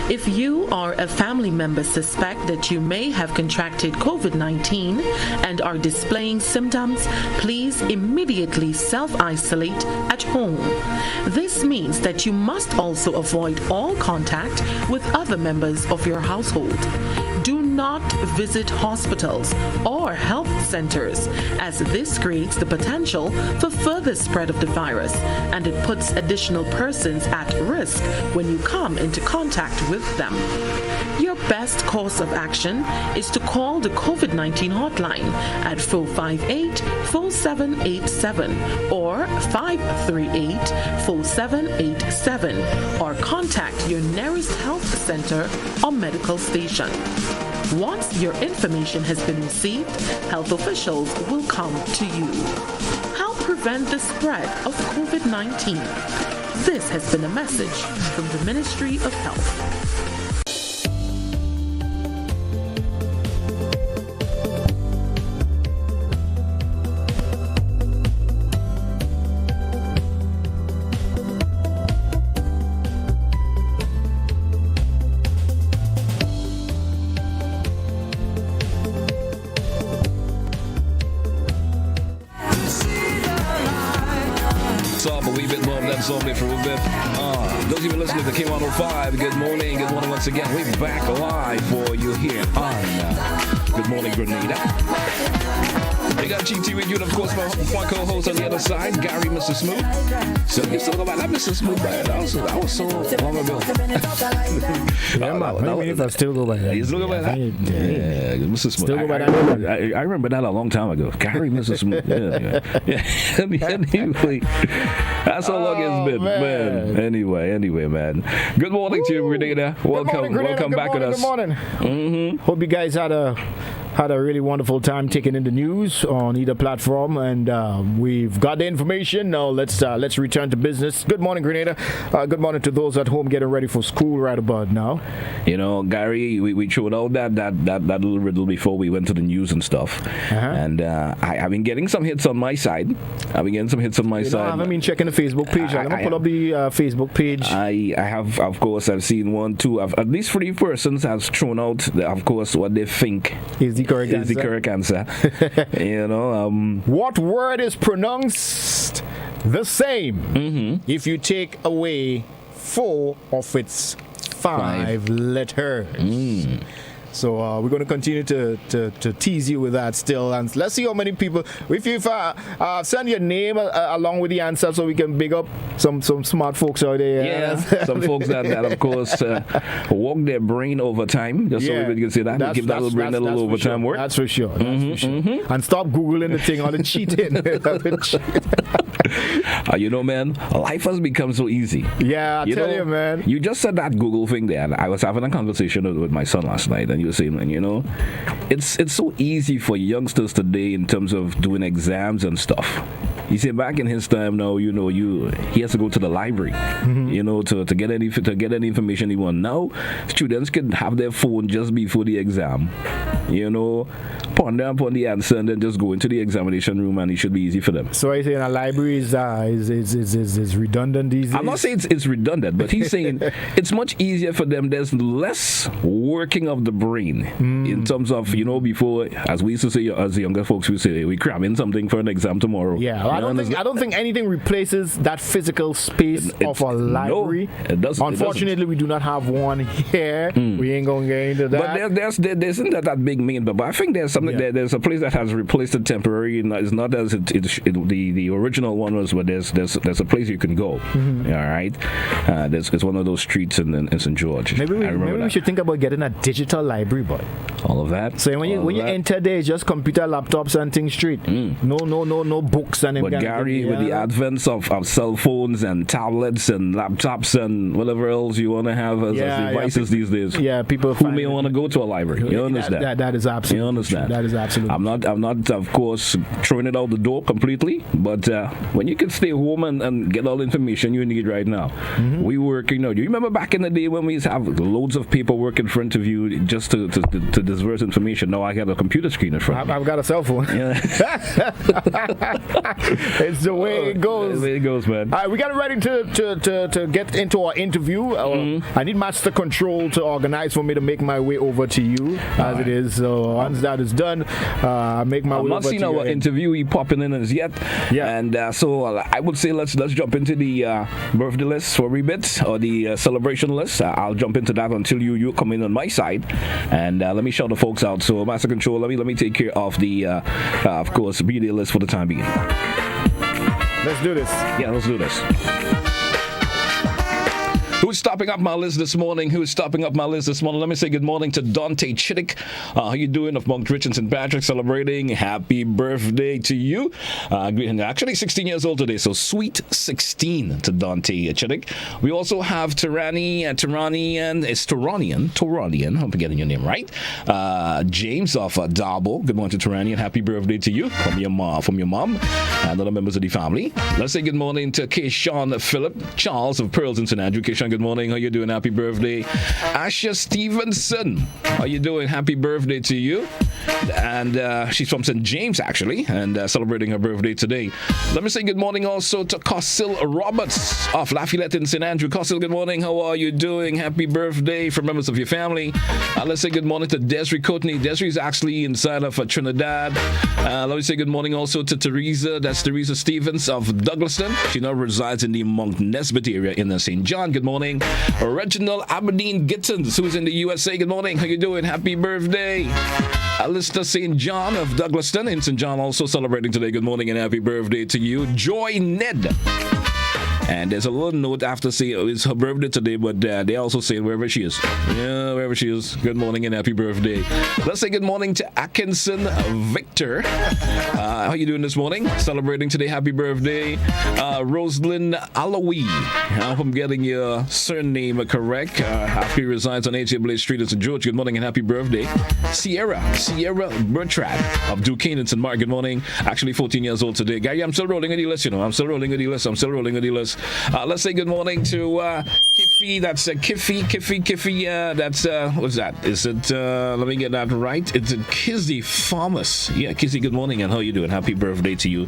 If you or a family member suspect that you may have contracted COVID-19 and are displaying symptoms, please immediately self-isolate at home. This means that you must also avoid all contact with other members of your household. Do not visit hospitals or health centers, as this creates the potential for further spread of the virus, and it puts additional persons at risk when you come into contact with them. Your best course of action is to call the COVID-19 hotline at 458-4787 or 538-4787, or contact your nearest health center or medical station. Once your information has been received, health officials will come to you. Help prevent the spread of COVID-19. This has been a message from the Ministry of Health. Somebody for a bit. Those of you listening to K105, good morning. Good morning once again. We're back live for you here on Good Morning Grenada. We got GT with you, and of course, my co-host on the other side, Gary, Mr. Smooth. So you still go by that, Mr. Smooth, man. That was so long ago. Yeah, man. I still go by that. You still go by that? Yeah, Mr. Smooth. Still go by that. I remember that a long time ago. Gary, Mr. Smooth. Yeah. Anyway, that's how long it's been, man. Anyway, man. Good morning to you, Grenada. Welcome back with us. Good morning. Hope you guys had a really wonderful time taking in the news on either platform, and we've got the information. Now let's return to business. Good morning, Grenada. Good morning to those at home getting ready for school right about now. You know, Gary, we threw out that little riddle before we went to the news and stuff, and I've been getting some hits on my side. I haven't been checking the Facebook page. I'm gonna pull up the Facebook page. I have, of course, I've seen one, two, at least 3 persons have thrown out, of course, what they think is the correct answer. You know, what word is pronounced the same if you take away 4 of its 5 letters? So we're going to continue to tease you with that still, and let's see how many people. If you send your name along with the answer, so we can big up some smart folks out there. Yeah, some folks that of course walk their brain over time. Just so we can say that, give that little brain a little overtime work. That's for sure. And stop googling the thing or the cheating. You know, man, life has become so easy. Yeah, I tell you, man. You just said that Google thing there, and I was having a conversation with my son last night, and you were saying, you know, it's so easy for youngsters today in terms of doing exams and stuff. He said back in his time, now, you know, he has to go to the library, you know, to get any information he wants. Now, students can have their phone just before the exam, you know, ponder upon the answer, and then just go into the examination room, and it should be easy for them. So he's saying a library is redundant these days? I'm not saying it's redundant, but he's saying it's much easier for them. There's less working of the brain in terms of, you know, before, as we used to say, as younger folks we say, we cram in something for an exam tomorrow. Yeah, I don't think anything replaces that physical space of a library. No, it doesn't. Unfortunately, we do not have one here. We ain't gonna get into that. But there isn't that big main. But I think there's something there's a place that has replaced it temporarily. It's not as the original one was, but there's a place you can go. All right, it's one of those streets in St. George. Maybe we should think about getting a digital library, boy. All of that. So when you enter there, it's just computer, laptops, and things straight. No books and. But Gary, with the advent of cell phones and tablets and laptops and whatever else you want to have as devices these days, people who may want to go to a library. You understand? That is absolutely. You understand? That is absolutely. I'm not, of course, throwing it out the door completely, but when you can stay home and get all the information you need right now, we work. You know, do you remember back in the day when we used to have loads of paperwork in front of you just to disperse information? Now I got a computer screen in front. I've got a cell phone. Yeah. It's the way it goes. The way it goes, man. All right, we got ready to get into our interview. I need Master Control to organize for me to make my way over to you as it is. So once that is done, make my way over to you. I'm not seeing our interviewee popping in as yet. Yeah. And so I would say let's jump into the birthday list for a bit, or the celebration list. I'll jump into that until you come in on my side, and let me shout the folks out. So Master Control, let me take care of the of course birthday list for the time being. Let's do this. Yeah, let's do this. Who's stopping up my list this morning? Let me say good morning to Dante Chittick. How you doing? Of Monk Rich and St. Patrick, celebrating. Happy birthday to you. Actually 16 years old today, so sweet 16 to Dante Chittick. We also have Turanian. Hope I'm getting your name right. James of Darbo. Good morning to Turanian. Happy birthday to you from your mom and other members of the family. Let's say good morning to Keishawn Philip Charles of Pearls in St. Andrew. Keishawn, good morning. How you doing? Happy birthday. Asha Stevenson. How you doing? Happy birthday to you. And she's from St. James, actually, and celebrating her birthday today. Let me say good morning also to Cossil Roberts of Lafayette in St. Andrew. Cossil, good morning. How are you doing? Happy birthday from members of your family. Let's say good morning to Desiree Courtney. Desiree is actually inside of Trinidad. Let me say good morning also to Teresa. That's Teresa Stevens of Douglaston. She now resides in the Mount Nesbitt area in St. John. Good morning. Reginald Aberdeen Gittins, who's in the USA. Good morning. How you doing? Happy birthday. Alistair St. John of Douglaston in St. John also celebrating today. Good morning and happy birthday to you. Joy Ned. And there's a little note after saying it's her birthday today, but they also say wherever she is. Yeah, wherever she is. Good morning and happy birthday. Let's say good morning to Atkinson Victor. How you doing this morning? Celebrating today. Happy birthday. Rosalind Alawi. I hope I'm getting your surname correct. After he resides on H.A. Blaze Street in St. George. Good morning and happy birthday. Sierra Bertrand of Duquesne in St. Mark. Good morning. Actually 14 years old today. Gary, I'm still rolling with the list, you know. I'm still rolling with the list. Let's say good morning to Kiffy. That's Kiffy. That's what's that? Is it? Let me get that right. It's Kizzy Farmers. Yeah, Kizzy. Good morning, and how you doing? Happy birthday to you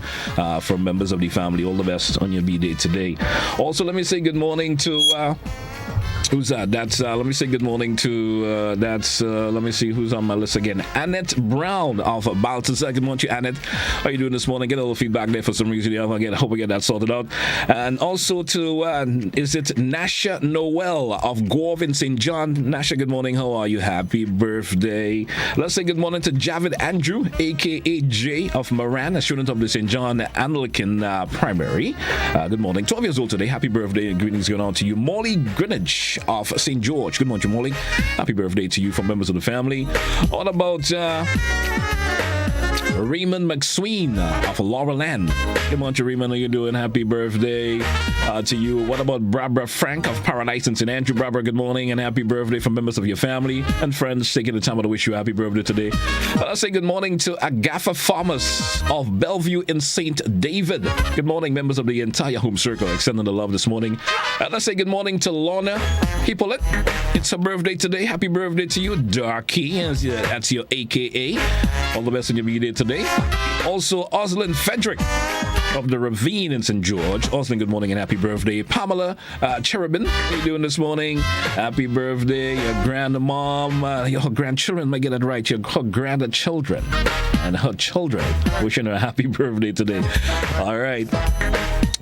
from members of the family. All the best on your B-Day today. Also, let me say good morning to. Who's that? That's let me say good morning to let me see who's on my list again. Annette Brown of Balthazar. Good morning to you, Annette. How you doing this morning? Get a little feedback there for some reason. I hope we get that sorted out. And also to is it Nasha Noel of Gorv in St. John. Nasha, good morning. How are you? Happy birthday. Let's say good morning to Javid Andrew, aka J of Moran, a student of the St. John Anglican Primary. Good morning. 12 years old today. Happy birthday and greetings going on to you. Molly Greenwich of St. George. Good morning, Molly. Happy birthday to you from members of the family. What about Raymond McSween of Laurel Land? Good morning, Raymond. How you doing? Happy birthday to you. What about Barbara Frank of Paradise in St. Andrew? Barbara, good morning and happy birthday from members of your family and friends taking the time to wish you a happy birthday today. Let's say good morning to Agatha Farmers of Bellevue in St. David. Good morning, members of the entire home circle, extending the love this morning. Let's say good morning to Lorna Hippolyte. It's her birthday today. Happy birthday to you, Darky. That's your AKA. All the best on your B-Day today. Also, Oslin Frederick of the Ravine in St. George. Oslin, good morning and happy birthday. Pamela Cherubin, how you doing this morning? Happy birthday. Your grandmom, your grandchildren, might get it right. Your grandchildren and her children. Wishing her a happy birthday today. All right.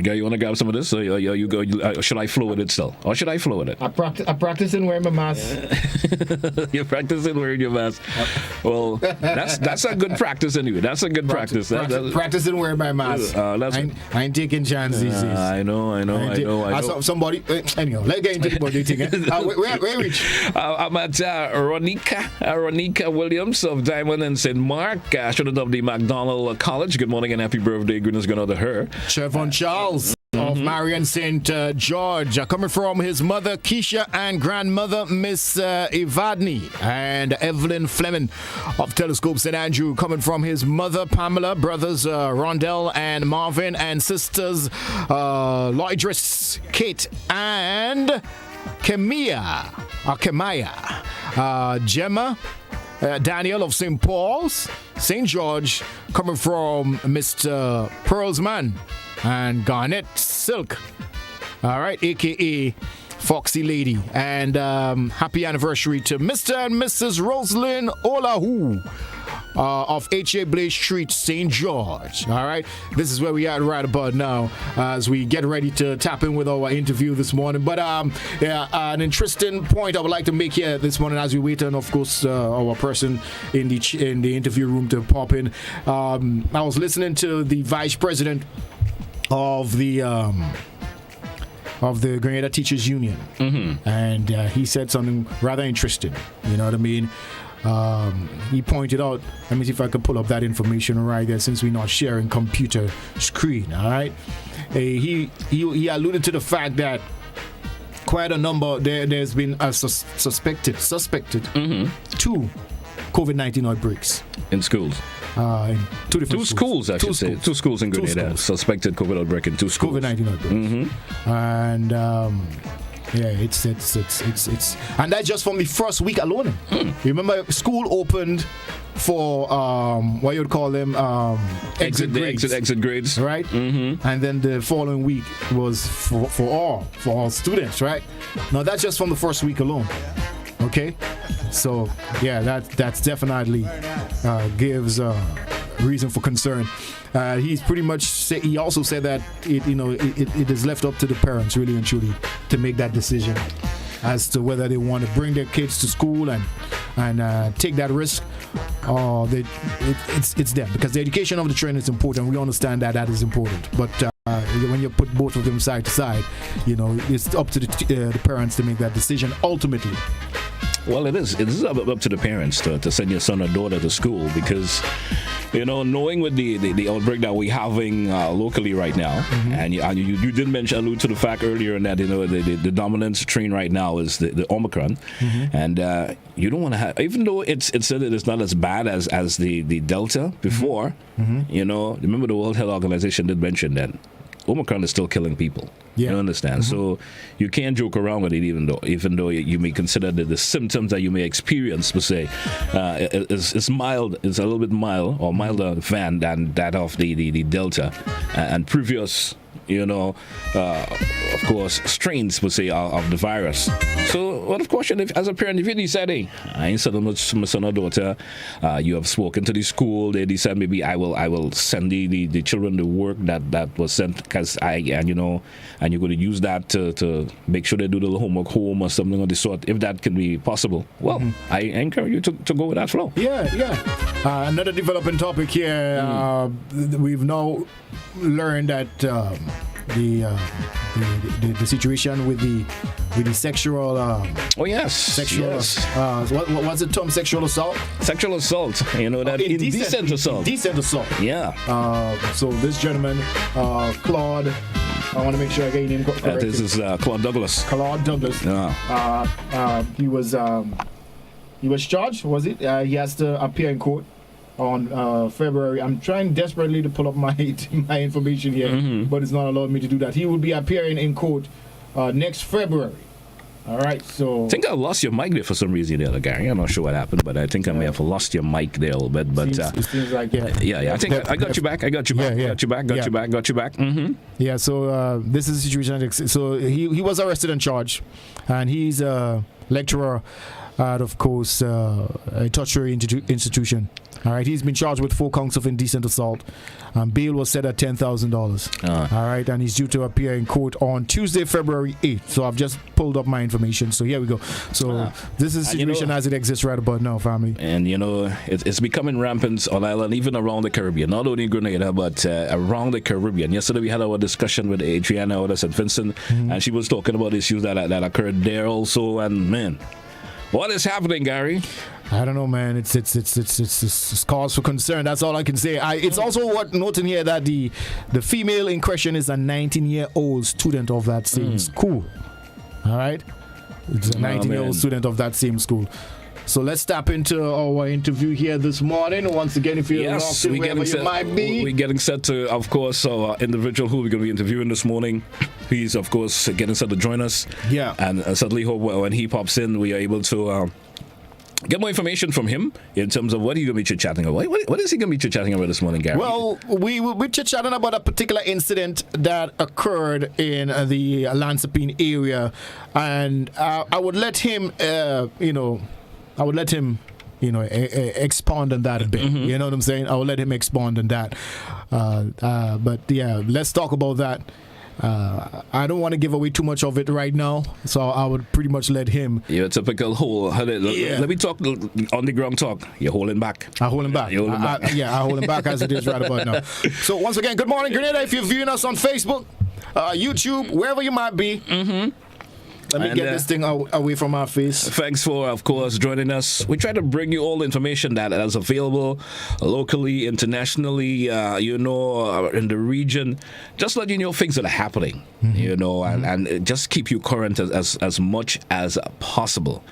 Guy, you want to grab some of this? Or you go? Should I flow with it still? Or should I flow with it? I'm practicing wearing my mask. You're practicing wearing your mask. Well, that's a good practice anyway. That's a good practice. Practicing wearing my mask. I ain't taking chances. I know. I saw somebody. Anyhow, let's get into the body thing. Where reach? I'm at Ronika Williams of Diamond and St. Mark, student of the McDonald College. Good morning and happy birthday. Goodness going on to her. Trevon Charles of Marion St. George, coming from his mother Keisha and grandmother Miss Evadne, and Evelyn Fleming of Telescope St. Andrew, coming from his mother Pamela, brothers Rondell and Marvin, and sisters Loydris, Kate, and Kemaya, Gemma, Daniel of St. Paul's, St. George, coming from Mr. Pearlsman and Garnet Silk, all right, aka Foxy Lady. And happy anniversary to Mr. and Mrs. Rosalind Olahu of H.A. Blaze Street, St. George. All right, this is where we are right about now as we get ready to tap in with our interview this morning. But an interesting point I would like to make here this morning as we wait on, of course, our person in the interview room to pop in. I was listening to the vice president of the Grenada Teachers Union, and he said something rather interesting. You know what I mean? He pointed out, let me see if I can pull up that information right there, since we're not sharing computer screen. All right, he alluded to the fact that quite a number there's been suspected two COVID-19 outbreaks in schools. In two schools, I should say. Two schools in Grenada suspected COVID outbreak in two schools. COVID-19 outbreaks. And yeah, it's and that's just from the first week alone. Remember, school opened for what you'd call them exit grades, right? And then the following week was for all students, right? Now that's just from the first week alone. Okay, so yeah, that's definitely gives reason for concern. He's pretty much he also said that it is left up to the parents, really and truly, to make that decision as to whether they want to bring their kids to school and and take that risk, it's them, because the education of the children is important. We understand that is important, but when you put both of them side to side, it's up to the parents to make that decision ultimately. Well, it is up to the parents to send your son or daughter to school, because knowing with the outbreak that we're having locally right now, and you did allude to the fact earlier that the dominant strain right now is the Omicron, and you don't want to have, even though it's said that it's not as bad as the Delta before. Remember the World Health Organization did mention that Omicron is still killing people. You understand? So you can't joke around with it, even though you may consider that the symptoms that you may experience, per se, is mild. It's a little bit mild or milder than that of the Delta and previous, of course, strains, per se, of the virus. So, well, of course, as a parent, if you decide, hey, I ain't sending my son or daughter, you have spoken to the school, they decide maybe I will send the children the work that was sent, because and you're going to use that to make sure they do the homework home or something of the sort, if that can be possible. Well, I encourage you to go with that flow. Yeah. Another developing topic here. We've now learned that the situation with the sexual what's the term? Sexual assault, that indecent assault. So this gentleman, Claude, I want to make sure I get your name correct. This is Claude Douglas. He was charged, was it? He has to appear in court on February. I'm trying desperately to pull up my information here, but it's not allowing me to do that. He will be appearing in court next February. All right, so I think I lost your mic there for some reason, there, Gary. I'm not sure what happened, but I think I may have lost your mic there a little bit. But it seems like I think I got you back. Got you back. Yeah. So this is the situation. So he was arrested and charged, and he's a lecturer at, of course, a tertiary institution. All right, he's been charged with 4 counts of indecent assault. Bail was set at $10,000. All right, and he's due to appear in court on Tuesday, February 8th. So I've just pulled up my information. So here we go. So this is the situation as it exists right about now, family. And it's becoming rampant on Island, even around the Caribbean. Not only Grenada, but around the Caribbean. Yesterday we had our discussion with Adriana out of St. Vincent, and she was talking about issues that occurred there also. And man, what is happening, Gary? I don't know, man. It's cause for concern. That's all I can say. It's also worth noting here that the female in question is a 19-year-old student of that same school. All right, it's a 19-year-old student of that same school. So let's tap into our interview here this morning. Once again, if you're locked in wherever you might be. We're getting set to, of course, our individual who we're going to be interviewing this morning. He's, of course, getting set to join us. Yeah. And certainly hope when he pops in, we are able to get more information from him in terms of what he's going to be chit-chatting about. What is he going to be chit-chatting about this morning, Gary? Well, we're chit-chatting about a particular incident that occurred in the Lansapine area. And I would let him, expand on that a bit. You know what I'm saying? I will let him expand on that. But yeah, let's talk about that. I don't want to give away too much of it right now, so I would pretty much let him. Your typical let me talk on the ground talk. You're holding back. I'm holding back. You're holding back. I hold him back as it is right about now. So once again, good morning, Grenada. If you're viewing us on Facebook, YouTube, wherever you might be. Let me get this thing away from our face. Thanks for, of course, joining us. We try to bring you all the information that is available locally, internationally, in the region. Just let you know things that are happening, and just keep you current as much as possible.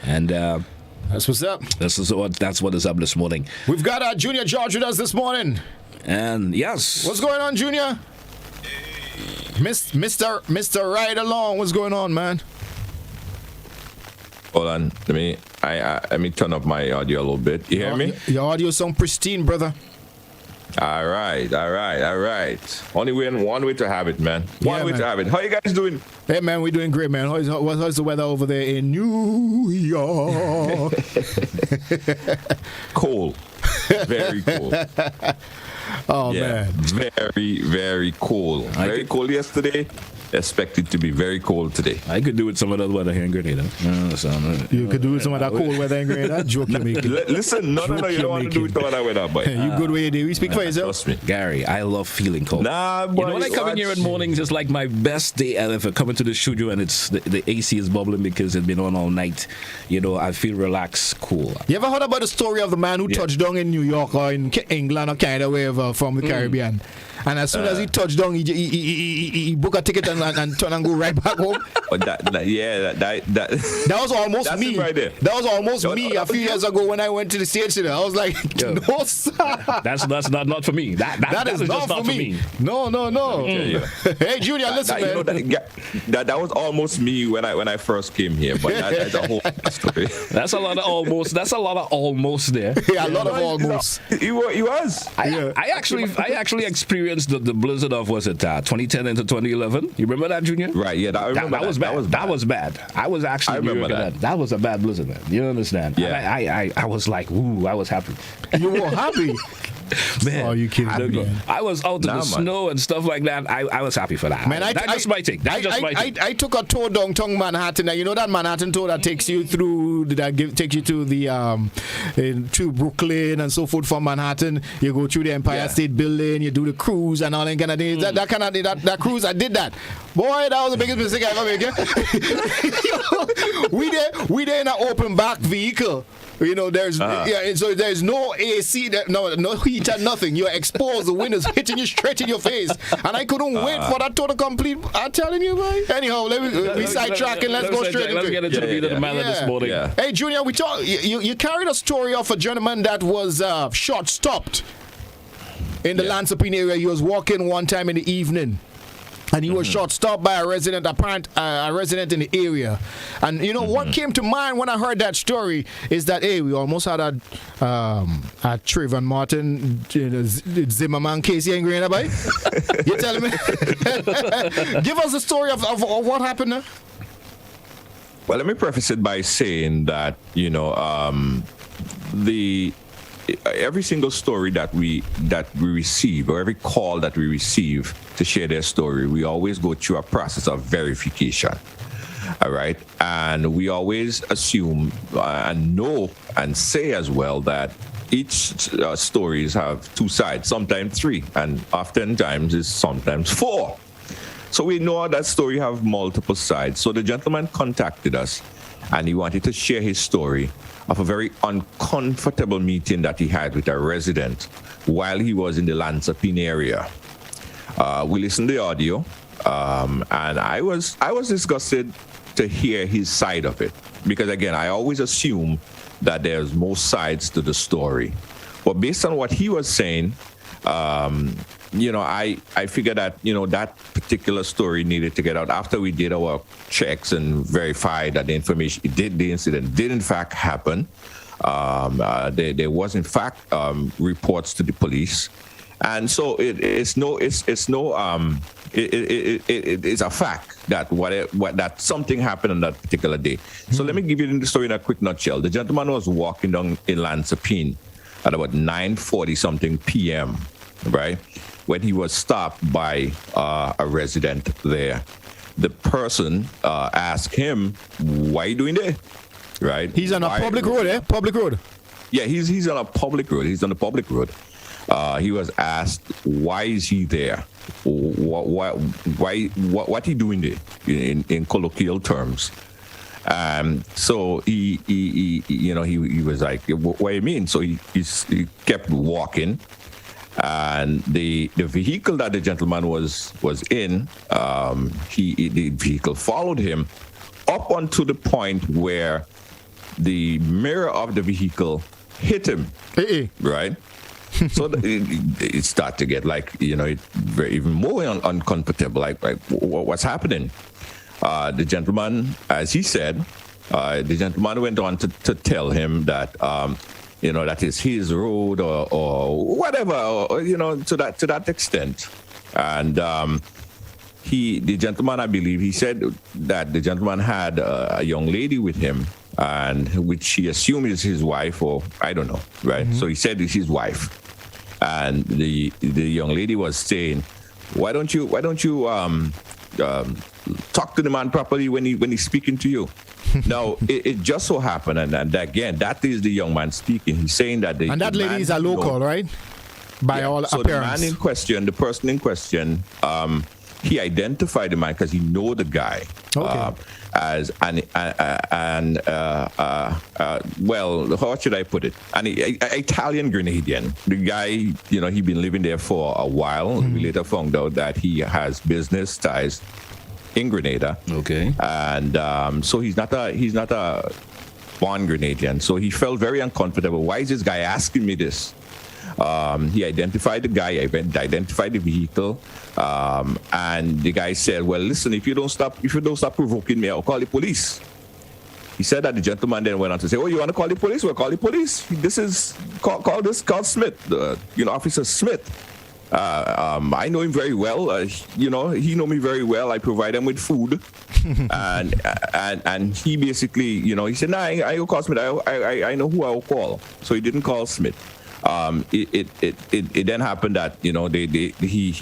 And that's what's up. That's what is up this morning. We've got Junior George with us this morning. And yes. What's going on, Junior? Mr. Ride Along, what's going on, man? Hold on, let me turn up my audio a little bit. You hear me? Your audio sound pristine, brother. All right. One way to have it, man. One way to have it. How you guys doing? Hey, man, we're doing great, man. How's the weather over there in New York? Cold. Very cold. Oh, man. Very, very cold. Very cold yesterday. expect it to be very cold today. I could do with some of that weather here in Grenada. You could do with some of that cold weather in Grenada. Joke you making. Listen, no, you don't want to do with all that weather, boy. You good way you do. We speak for yourself. Trust me. Gary, I love feeling cold. Nah, boy. You know, when I come in here in mornings, it's like my best day ever. Coming to the studio and it's the AC is bubbling because it's been on all night. You know, I feel relaxed, cool. You ever heard about the story of the man who touched down in New York or in England or Canada, wherever, from the Caribbean? And as soon as he touched down, he booked a ticket and turn and go right back home. That was almost me. Right there. That was almost me a few years ago when I went to the States. I was like, no, sir. That's not for me. That is not for me. No. Hey, Junior, listen, man. That was almost me when I first came here, but that's a whole story. That's a lot of almost. That's a lot of almost there. Yeah, a lot of almost. He was. I actually experienced the blizzard of 2010 into 2011. You remember that, Junior? Right. Yeah, I remember that. Was bad. That was bad. I was actually. I remember that. That was a bad blizzard, man. You understand? Yeah. I was like, ooh, I was happy. You were happy. Man, oh, you kidding me? I was out in the snow and stuff like that. I was happy for that. Man, that's just my take. I took a tour downtown Manhattan. You know that Manhattan tour that takes you through, takes you to the to Brooklyn and so forth from Manhattan. You go through the Empire State Building. You do the cruise and all that kind of things. That cruise, I did that. Boy, that was the biggest mistake I ever made. We there in an open back vehicle. You know, so there's no AC, no heater, nothing. You're exposed. The wind is hitting you straight in your face, and I couldn't wait for that tour to complete. I'm telling you, boy. Anyhow, we sidetracking. Let's go straight into it. Let's get into the meat of the matter this morning. Yeah. Hey, Junior, you carried a story of a gentleman that was short stopped in the Lansopine area. He was walking one time in the evening. And he was short stopped by a resident in the area. And you know what came to mind when I heard that story is that we almost had a Trayvon Martin Zimmerman case here in Grenada, boy. You telling me? Give us the story of what happened there. Well, let me preface it by saying that every single story that we receive, or every call that we receive to share their story, we always go through a process of verification. All right, and we always assume and know and say as well that each stories have two sides, sometimes three, and oftentimes is sometimes four. So we know that story have multiple sides. So the gentleman contacted us, and he wanted to share his story of a very uncomfortable meeting that he had with a resident while he was in the Lansopine area. We listened to the audio, and I was disgusted to hear his side of it, because again, I always assume that there's more sides to the story. But based on what he was saying, I figured that that particular story needed to get out after we did our checks and verified that the incident did in fact happen. There was in fact reports to the police, and so it's a fact that that something happened on that particular day. So let me give you the story in a quick nutshell. The gentleman was walking down in Lansopine at about 9:40 something p.m. right, when he was stopped by a resident there. The person asked him, "Why are you doing there?" Right? He's on a public road, eh? Public road. Yeah, he's on a public road. He's on a public road. He was asked, "Why is he there? What he doing there?" In colloquial terms. So he was like, "What do you mean?" So he kept walking. And the vehicle that the gentleman was in, the vehicle followed him up onto the point where the mirror of the vehicle hit him. Right? So it started to get even more uncomfortable. Like what's happening? The gentleman, as he said, the gentleman went on to tell him that that is his road or whatever, or, to that extent. And the gentleman, I believe, he said that the gentleman had a young lady with him, and which he assumed is his wife, or I don't know, right? So he said it's his wife, and the young lady was saying, why don't you talk to the man properly when he's speaking to you. Now, it just so happened, and again, that is the young man speaking. He's saying that and that lady is a local, right? By all so appearance. The man in question, the person in question, he identified the man because he know the guy as well, how should I put it? An Italian Grenadian. The guy, he been living there for a while. We later found out that he has business ties in Grenada. Okay. And so he's not a born Grenadian. So he felt very uncomfortable. Why is this guy asking me this? He identified the guy, identified the vehicle, and the guy said, "Well, listen, if you don't stop provoking me, I'll call the police." He said that. The gentleman then went on to say, "Oh, you want to call the police? We'll call the police. This is call Smith, Officer Smith. I know him very well. He know me very well. I provide him with food." and he basically, he said, "Nah, I will call Smith. I know who I will call." So he didn't call Smith. It then happened that he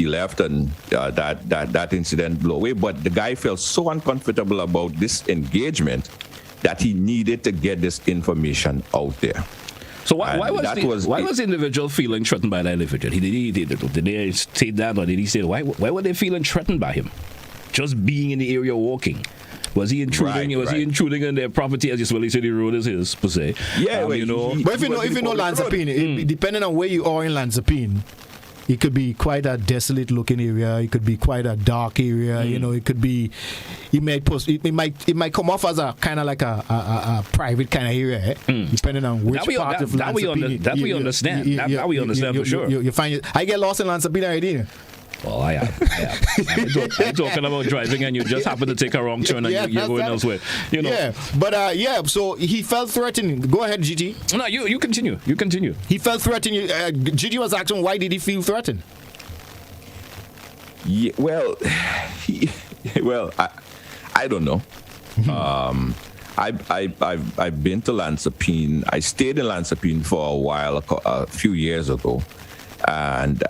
left and that incident blew away. But the guy felt so uncomfortable about this engagement that he needed to get this information out there. So why was the individual feeling threatened by that individual? Did they state that, or did he say why were they feeling threatened by him? Just being in the area walking. Was he intruding? He intruding on their property? As well, he said the road is his per se. Yeah, but if you know Lansapine, depending on where you are in Lansapine, it could be quite a desolate looking area. It could be quite a dark area. It could be. It might come off as a kind of like a private kind of area, depending on which part of Lansapine. That we understand. That we understand for sure. You find it. I get lost in Lansapine already. Well, I am. I'm talking about driving and you just happen to take a wrong turn and you're going elsewhere. Yeah, but so he felt threatened. Go ahead, GT. No, you continue. You continue. He felt threatened. GT was asking why did he feel threatened? Yeah, well, I don't know. I've been to Lansapine. I stayed in Lansapine for a while, a few years ago. And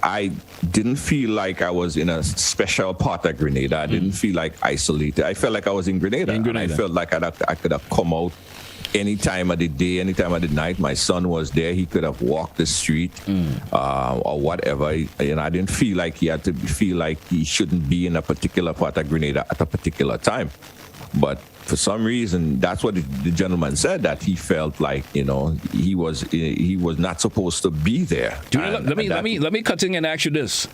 I didn't feel like I was in a special part of Grenada. I didn't feel like isolated. I felt like I was in Grenada. And I felt like I could have come out any time of the day, any time of the night. My son was there. He could have walked the street or whatever. I didn't feel like he had to feel like he shouldn't be in a particular part of Grenada at a particular time. But for some reason, that's what the gentleman said, that he felt like he was not supposed to be there. Let me cut in and ask you this: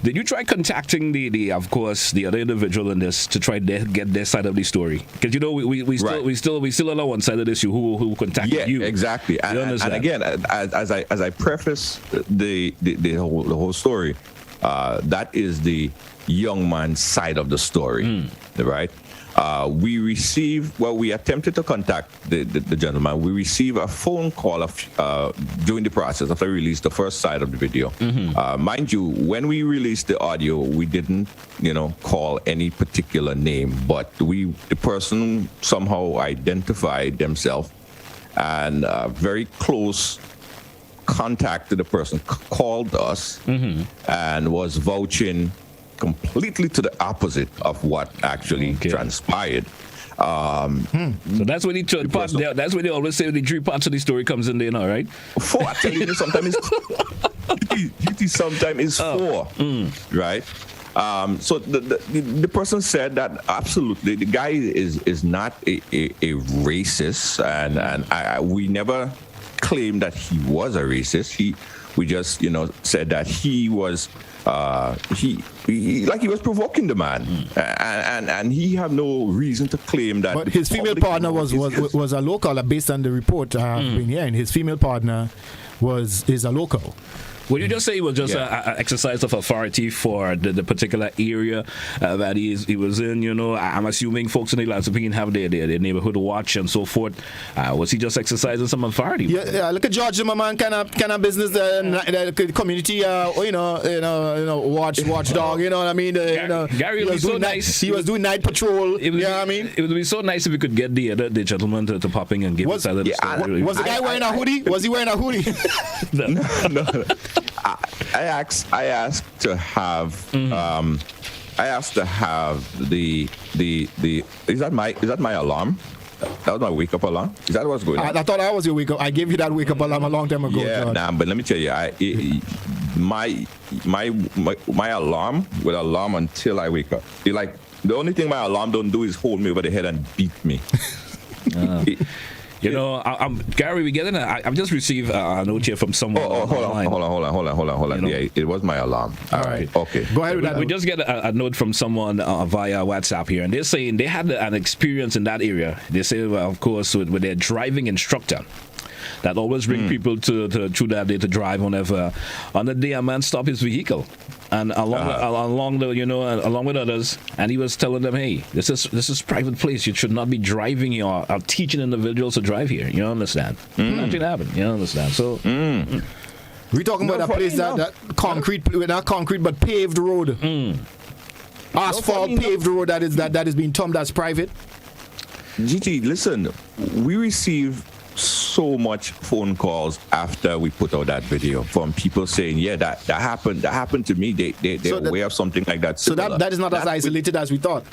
did you try contacting the other individual in this to try to get their side of the story? Because we still on one side of this issue. Who contacted you? Yeah, exactly. And again, as I preface the whole story, that is the young man's side of the story, right? We attempted to contact the gentleman. We received a phone call during the process after we released the first side of the video. Mind you, when we released the audio, we didn't, call any particular name, but the person somehow identified themselves, and very close contact to the person called us and was vouching completely to the opposite of what actually transpired. So that's when that's when they always say the three parts of the story comes in there now, right? Four. I tell you, sometimes it's four, right? So the person said that absolutely the guy is not a racist, and we never claimed that he was a racist. We just said that he was. He was provoking the man, and he had no reason to claim that. But his female partner was a local, based on the report I've been hearing. His female partner is a local. Would you just say it was just an exercise of authority for the particular area that he was in? I'm assuming folks in the Lansapine have their neighborhood watch and so forth. Was he just exercising some authority? Yeah. Look at George Zimmerman, kind of business, community, watchdog. You know what I mean? Gary was so nice. He was doing night patrol. You know what I mean? It would be so nice if we could get the gentleman to pop in and give us a little story. Was the guy wearing a hoodie? Was he wearing a hoodie? No. I asked to have to have the is that my alarm? That was my wake up alarm. Is that what's going on? I thought that was your wake up. I gave you that wake up alarm a long time ago. Yeah, George. but let me tell you, my alarm will alarm until I wake up. Like the only thing my alarm don't do is hold me over the head and beat me. You know, Gary, we getting I've just received a note here from someone. Hold on. Yeah, it was my alarm. All right. Okay. Go ahead with that. We just get a note from someone via WhatsApp here, and they're saying they had an experience in that area. They say, well, of course, with their driving instructor that always bring people to through that day to drive whenever. On the day, a man stopped his vehicle, and along with others, and he was telling them, "Hey, this is private place. You should not be driving here or teaching individuals to drive here." You understand? Nothing happened. You understand? So. We're talking about a place that concrete but paved road, asphalt paved road that is being termed as private. GT, listen, we receive so much phone calls after we put out that video from people saying, yeah, that happened to me. They're aware of something like that. So that is not as isolated as we thought.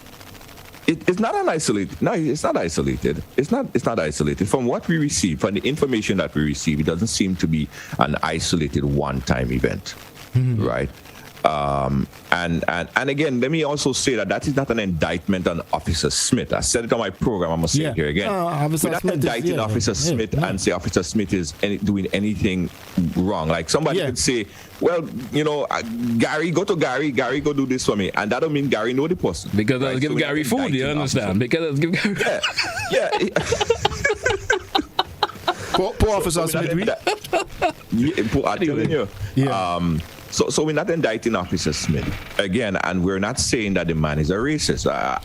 It's not an isolated. No, it's not isolated. It's not isolated. From what we receive, from the information that we receive, it doesn't seem to be an isolated one-time event, right? And again, let me also say that is not an indictment on Officer Smith. I said it on my program. I'm going to say it here again. We're not indicting Officer Smith and say Officer Smith is doing anything wrong. Like somebody could say, well, you know, Gary, go to Gary. Gary, go do this for me. And that don't mean Gary know the person. Because I'll give Gary food, you understand? Because I'll give Gary... Yeah. Poor Officer Smith. I'm telling you. Yeah. So we're not indicting Officer Smith again, and we're not saying that the man is a racist. I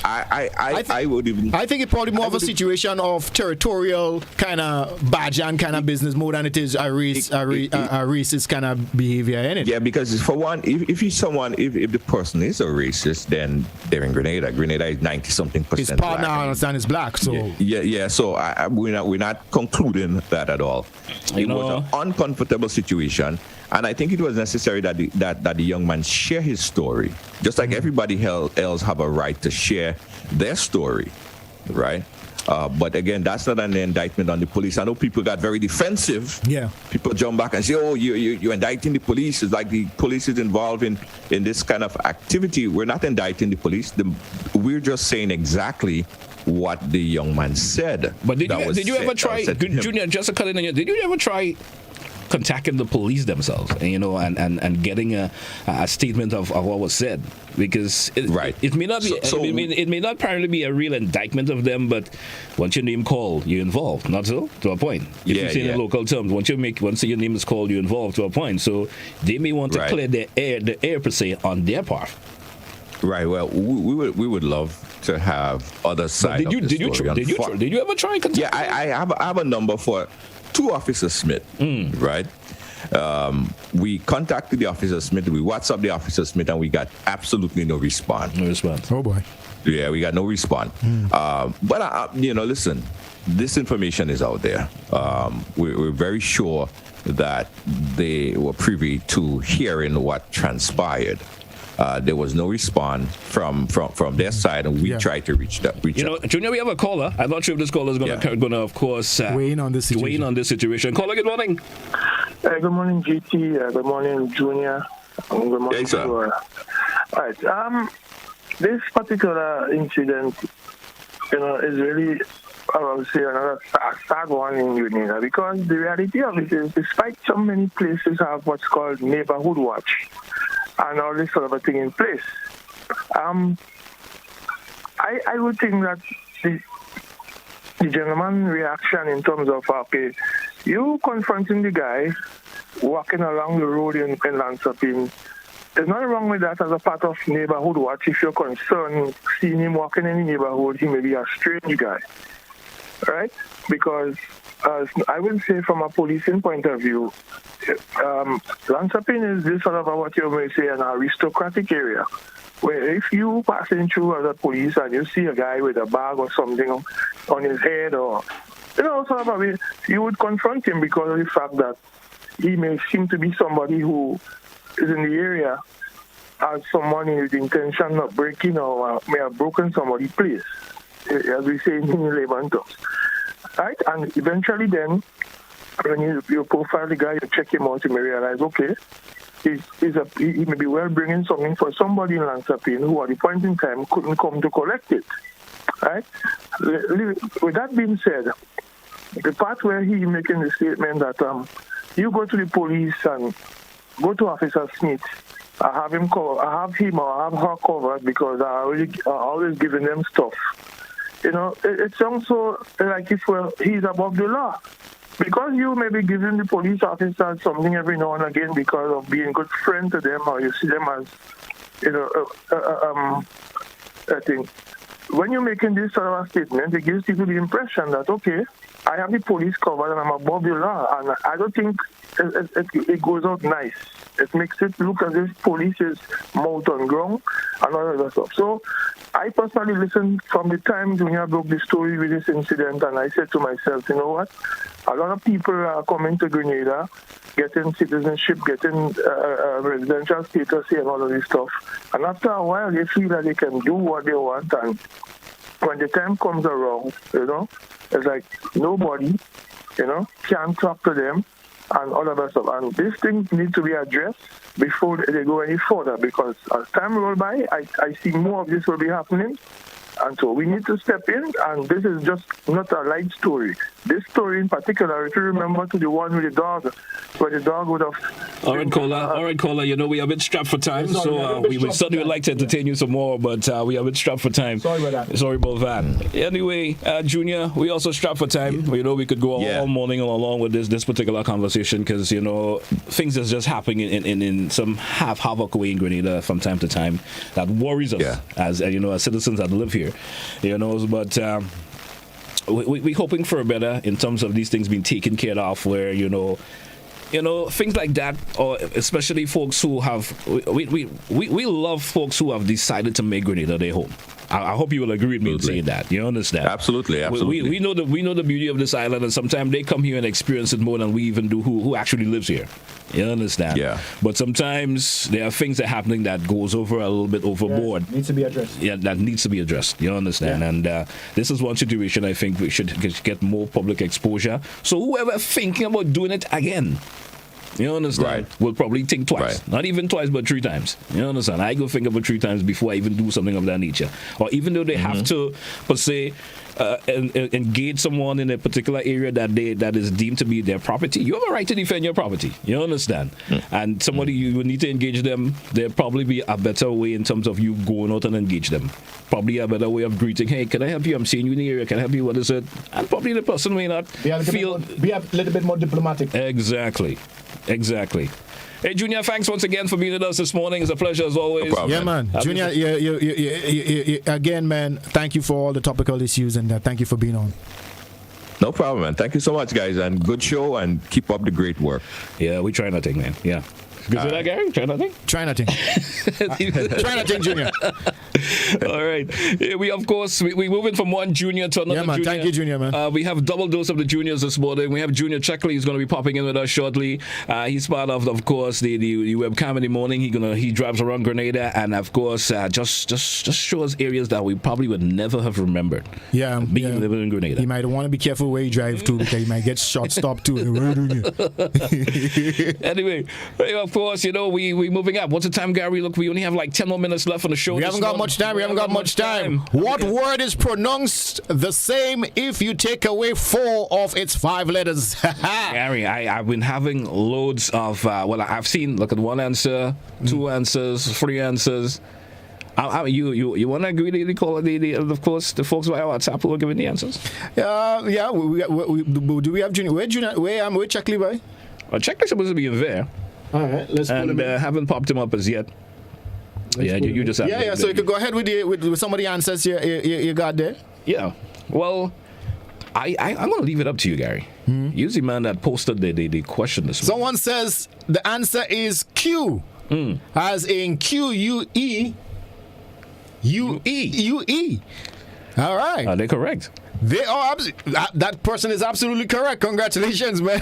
think it's probably more of a situation of territorial kind of badge and kind of business more than it is a racist kind of behavior in it. Yeah, because for one, if the person is a racist, then they're in Grenada. Grenada is 90-something%. His partner, I understand, is black. So yeah. So we're not concluding that at all. It was an uncomfortable situation. And I think it was necessary that the young man share his story, just like everybody else have a right to share their story, right? But again, that's not an indictment on the police. I know people got very defensive. Yeah. People jump back and say, "Oh, you're indicting the police." It's like the police is involved in this kind of activity. We're not indicting the police. We're just saying exactly what the young man said. But did you ever try, Junior? Just a cut in. Did you ever try contacting the police themselves, and getting a statement of what was said? Because it may not be it may not apparently be a real indictment of them, but once your name called, you're involved. Not so, to a point. If you say in local terms, once your name is called, you're involved to a point. So they may want to clear the air per se on their part. Right. Well, we would love to have other side of the story. Did you ever try contacting? Yeah, I have a number for to Officer Smith, right? We contacted the Officer Smith, we WhatsApped the Officer Smith, and we got absolutely no response. No response. Oh boy. Yeah, we got no response. But listen, this information is out there. We're very sure that they were privy to hearing what transpired. There was no response from their side, and we tried to reach out. Junior, we have a caller. I'm not sure if this caller is going to, of course, weigh in on this situation. Caller, good morning. Good morning, GT. Good morning, Junior. Good morning, sir. All right. This particular incident, is really, I would say, another sad one in Grenada, because the reality of it is, despite so many places have what's called neighborhood watch and all this sort of a thing in place, I would think that the gentleman's reaction in terms of, okay, you confronting the guy walking along the road in Lansopin, there's nothing wrong with that as a part of neighborhood watch. If you're concerned seeing him walking in the neighborhood, he may be a strange guy, right? Because I would say from a policing point of view, Lansopin is this sort of what you may say an aristocratic area, where if you passing through as a police and you see a guy with a bag or something on his head, or sort of a way, you would confront him because of the fact that he may seem to be somebody who is in the area as someone with the intention of breaking or may have broken somebody's place, as we say in layman terms. Right? And eventually then, when you profile the guy, you check him out, you may realize, okay, he may be well bringing something for somebody in Lansapine who at the point in time couldn't come to collect it. Right? With that being said, the part where he making the statement that you go to the police and go to Officer Smith, I have him or I have her covered because I always giving them stuff. You know, it sounds so like if he's above the law. Because you may be giving the police officers something every now and again because of being a good friend to them, or you see them as, you know, I think when you're making this sort of a statement, it gives people the impression that, okay, I have the police covered and I'm above the law. And I don't think it goes out nice. It makes it look as if police is mouth on ground and all of that stuff. So I personally listened from the time Junior broke the story with this incident, and I said to myself, you know what? A lot of people are coming to Grenada, getting citizenship, getting residential status here and all of this stuff. And after a while, they feel that they can do what they want. And when the time comes around, you know, it's like nobody, you know, can talk to them and all of that stuff. And these things need to be addressed before they go any further, because as time rolls by, I see more of this will be happening. And so we need to step in, and this is just not a light story. This story in particular, if you remember to the one with the dog, where the dog would have... All right, caller, you know, we are a bit strapped for time, so we would certainly like to entertain you some more, but we are a bit strapped for time. Sorry about that. Sorry about that. Anyway, Junior, we also strapped for time. You know, we could go all morning along with this particular conversation, because, you know, things is just happening in some havoc way in Grenada from time to time that worries us as, you know, as citizens that live here. You know, but we're hoping for a better in terms of these things being taken care of, where, you know, things like that, or especially folks who have, we love folks who have decided to make Grenada their home. I hope you will agree with me in saying that. You understand? Absolutely. We know the beauty of this island, and sometimes they come here and experience it more than we even do who actually lives here. You understand? Yeah. But sometimes there are things that are happening that goes over a little bit overboard. Needs to be addressed. Yeah, that needs to be addressed. You understand? Yeah. And this is one situation I think we should get more public exposure. So whoever thinking about doing it again, you understand? Right. Will probably think twice. Right. Not even twice, but 3 times. You understand? I go think about 3 times before I even do something of that nature. Or even though they have to, per se, engage someone in a particular area that is deemed to be their property, you have a right to defend your property. You understand? And somebody you would need to engage them, there'll probably be a better way in terms of you going out and engage them. Probably a better way of greeting. Hey, can I help you? I'm seeing you in the area. Can I help you? What is it? And probably the person may not be a little bit more diplomatic. Exactly. Hey, Junior, thanks once again for being with us this morning. It's a pleasure as always. No problem, man. Junior, you, again, man, thank you for all the topical issues, and thank you for being on. No problem, man. Thank you so much, guys, and good show, and keep up the great work. Yeah, we try nothing, man. Yeah. Good to that, Gary? Try nothing? Try nothing. Try nothing, Junior. All right. We, of course, we moving from one junior to another man. junior. Thank you, Junior, man. We have double dose of the juniors this morning. We have Junior Checkley. He's going to be popping in with us shortly. He's part of course, the webcam in the morning. He drives around Grenada, and of course, just shows areas that we probably would never have remembered. Yeah, living in Grenada. You might want to be careful where you drive to, because you might get short stopped too. Anyway, of course, you know, we moving up. What's the time, Gary? Look, we only have like 10 more minutes left on the show. We haven't got much time. What word is pronounced the same if you take away 4 of its 5 letters? Gary, I've been having loads of, I've seen, look at 1 answer, 2 answers, 3 answers. You want to agree to call of course, the folks via WhatsApp who are giving the answers? Yeah. Do we have Junior? Where Checkley by? Checkley's supposed to be in there. All right, let's and haven't popped him up as yet. You just have. Yeah. So you could go ahead with some of the answers you got there. Yeah. Well, I'm going to leave it up to you, Gary. You're the man that posted the question this morning. Someone says the answer is Q, as in QUE. UE. All right. Are they correct? They are that person is absolutely correct. Congratulations, man.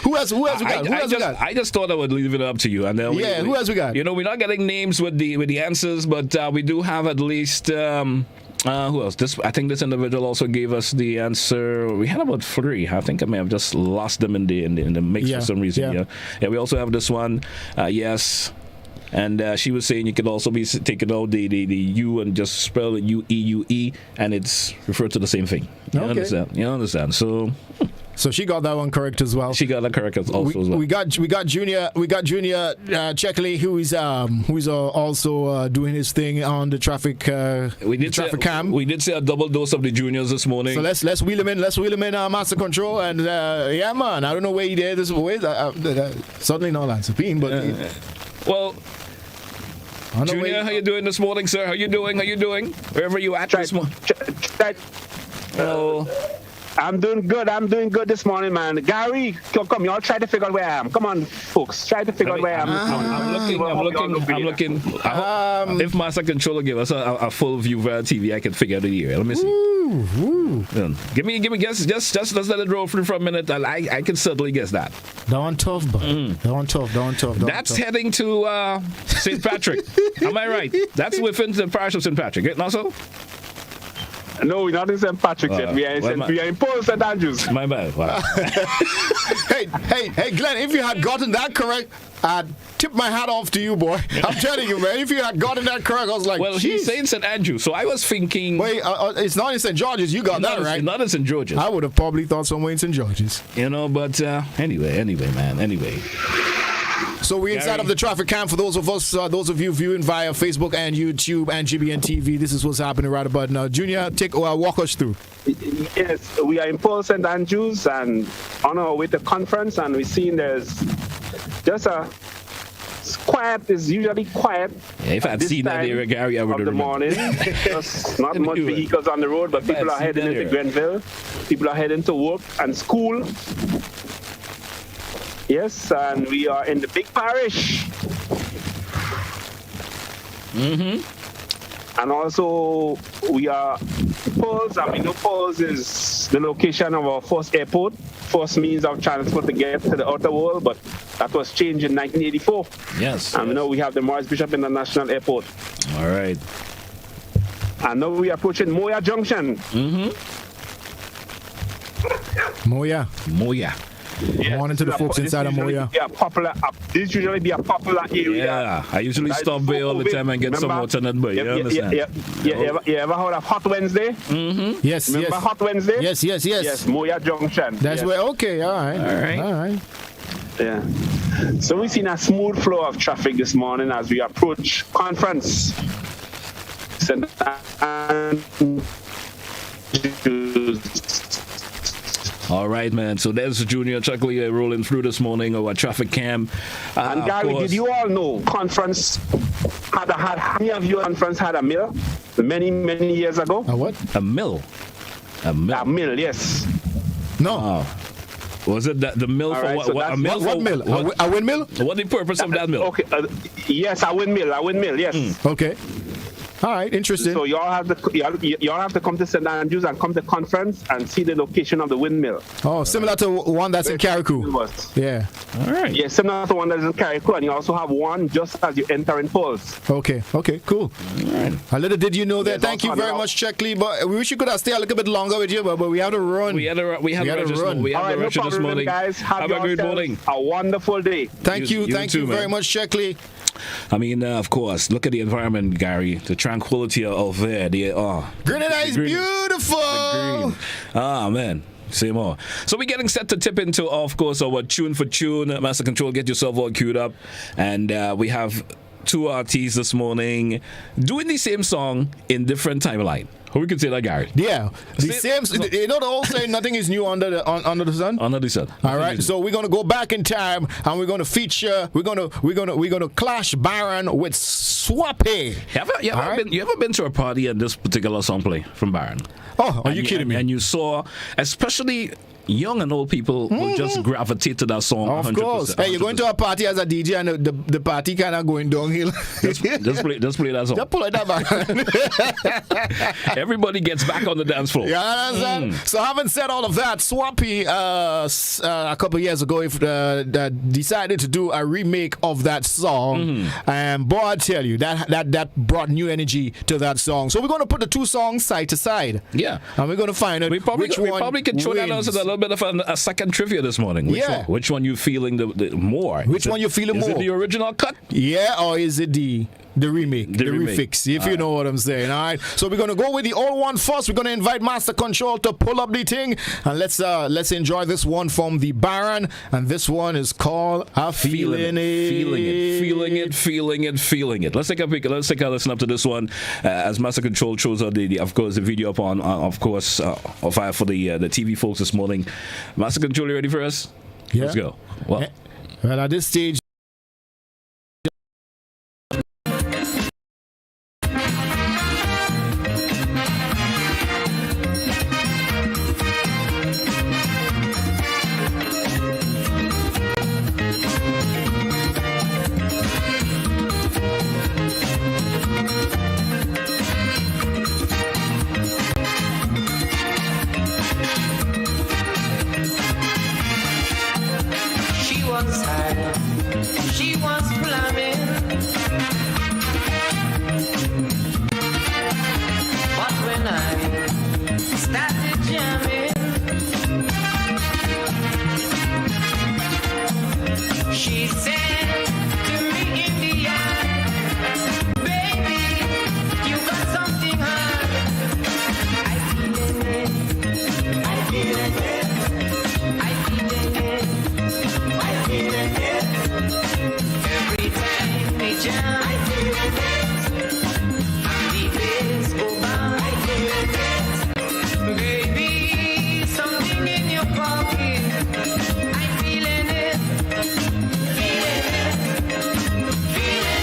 Who else we got? I just thought I would leave it up to you, and then who else we got? You know, we're not getting names with the answers, but we do have at least. Who else? I think this individual also gave us the answer. We had about 3. I think I may have just lost them in the mix for some reason. Yeah. We also have this one. Yes. And she was saying you could also be taking out the U and just spell it U-E-U-E, and it's referred to the same thing. You understand? So she got that one correct as well. She got that correct also as well. We got Junior Checkley, who's also doing his thing on the traffic cam. We did say a double dose of the juniors this morning. So let's wheel him in. Master Control, and yeah, man. I don't know where he did this way. Certainly not Lansapine, but well. Junior, how you doing this morning, sir? How you doing? Wherever you at this morning? Hello. I'm doing good this morning, man. Gary, come, y'all try to figure out where I am. Come on, folks, try to figure out where I am. I'm looking. If Master Controller give us a full view via TV, I can figure out the area. Let me see. Give me guess. Just let it roll through for a minute. I can certainly guess that. Down tough. That's heading to St. Patrick. Am I right? That's within the parish of St. Patrick. Not so? No, we're not in St. Patrick's yet. We are in Paul St. Andrews. My bad. Wow. hey, Glenn, if you had gotten that correct, I'd tip my hat off to you, boy. I'm telling you, man. If you had gotten that correct, I was like, well, he's saying St. Andrews, so I was thinking. Wait, it's not in St. George's. You got that right. Not in St. George's. I would have probably thought somewhere in St. George's. But anyway, man. So we're inside of the traffic cam for those of you viewing via Facebook and YouTube and GBN TV. This is what's happening right about now. Junior, walk us through. Yes, we are in Paul St. Andrews and on our way to conference, and we're seeing there's just quiet. Is usually quiet. Yeah, if I'd seen that area, Gary, I would have remembered. Of the morning, just not much vehicles on the road, but people are heading into Grenville. People are heading to work and school. Yes, and we are in the big parish. And also, we are Falls, and we know Falls is the location of our first airport, first means of transport to get to the outer world, but that was changed in 1984. Yes. And now we have the Morris Bishop International Airport. All right. And now we are approaching Moya Junction. Moya. Yes, morning to the folks inside of Moya. This usually be a popular area. Yeah, I usually stop there all the time and get some water in that boy. You understand? You ever heard of Hot Wednesday? Yes. Remember Hot Wednesday? Yes. Yes, Moya Junction. That's where. Okay, all right. Yeah. So we've seen a smooth flow of traffic this morning as we approach conference. All right, man. So there's Junior Chuckley rolling through this morning our traffic cam. And Gary, did you all know conference had many of you conference had a mill many years ago? A what? A mill. A mill, yes. No. Was it the mill for what? So a mill what mill? A windmill? What the purpose of that mill? Okay. Yes, a windmill. Yes. Okay. All right, interesting. So y'all have to come to St. Andrews and come to conference and see the location of the windmill. Oh, similar to one that's in Carriacou. Yeah. All right. Yeah, similar to one that's in Carriacou, and you also have one just as you enter in Falls. Okay, cool. All right. A little did you know that. Thank you very much, Checkley. But we wish you could have stayed a little bit longer with you, but we had to run. We had to run. We had to rush this morning. Guys. Have a good morning. A wonderful day. Thank you very much, Checkley. I mean, of course, look at the environment, Gary. The tranquility of there. Grenada is beautiful. Man. Say more. So we're getting set to tip into, of course, our tune for tune. Master Control, get yourself all queued up. And we have two artists this morning doing the same song in different timeline. Or we could say that, Gary. Yeah. The same. You know the old saying, nothing is new under the sun? Under the sun. All right. So we're going to go back in time and we're going to feature, we're going to clash Baron with Swappy. You ever been to a party and this particular song play from Baron? Oh, are you kidding me? And you saw, especially young and old people will just gravitate to that song. Of 100%, course. Hey, you're going to a party as a DJ and the party kind of going downhill. Just play that song. Just pull it back. Everybody gets back on the dance floor. You understand? So having said all of that, Swappy a couple of years ago decided to do a remake of that song. And boy, I tell you, that brought new energy to that song. So we're going to put the two songs side to side. Yeah. And we're going to find out we probably can throw that out as a little bit of a second trivia this morning. Which one you feeling the more? Which one you feeling more? Is it the original cut? Yeah, or is it the remake, the refix, if you know what I'm saying. All right. So we're gonna go with the old one first. We're gonna invite Master Control to pull up the thing, and let's enjoy this one from the Baron. And this one is called "I Feeling It." Feeling it. Let's take a listen up to this one as Master Control shows us of course the video up on for the TV folks this morning. Master Control, you ready for us? Yeah. Let's go. Well, at this stage. She was flaming, but when I started jamming, she said to me in the eye, baby, you got something hard. I feeling it, I feeling it, I feeling it, I feeling it. Every time we jam, I feel it. The days go by, I feel it. Baby, something in your pocket, I'm feeling it. Feeling it. Feeling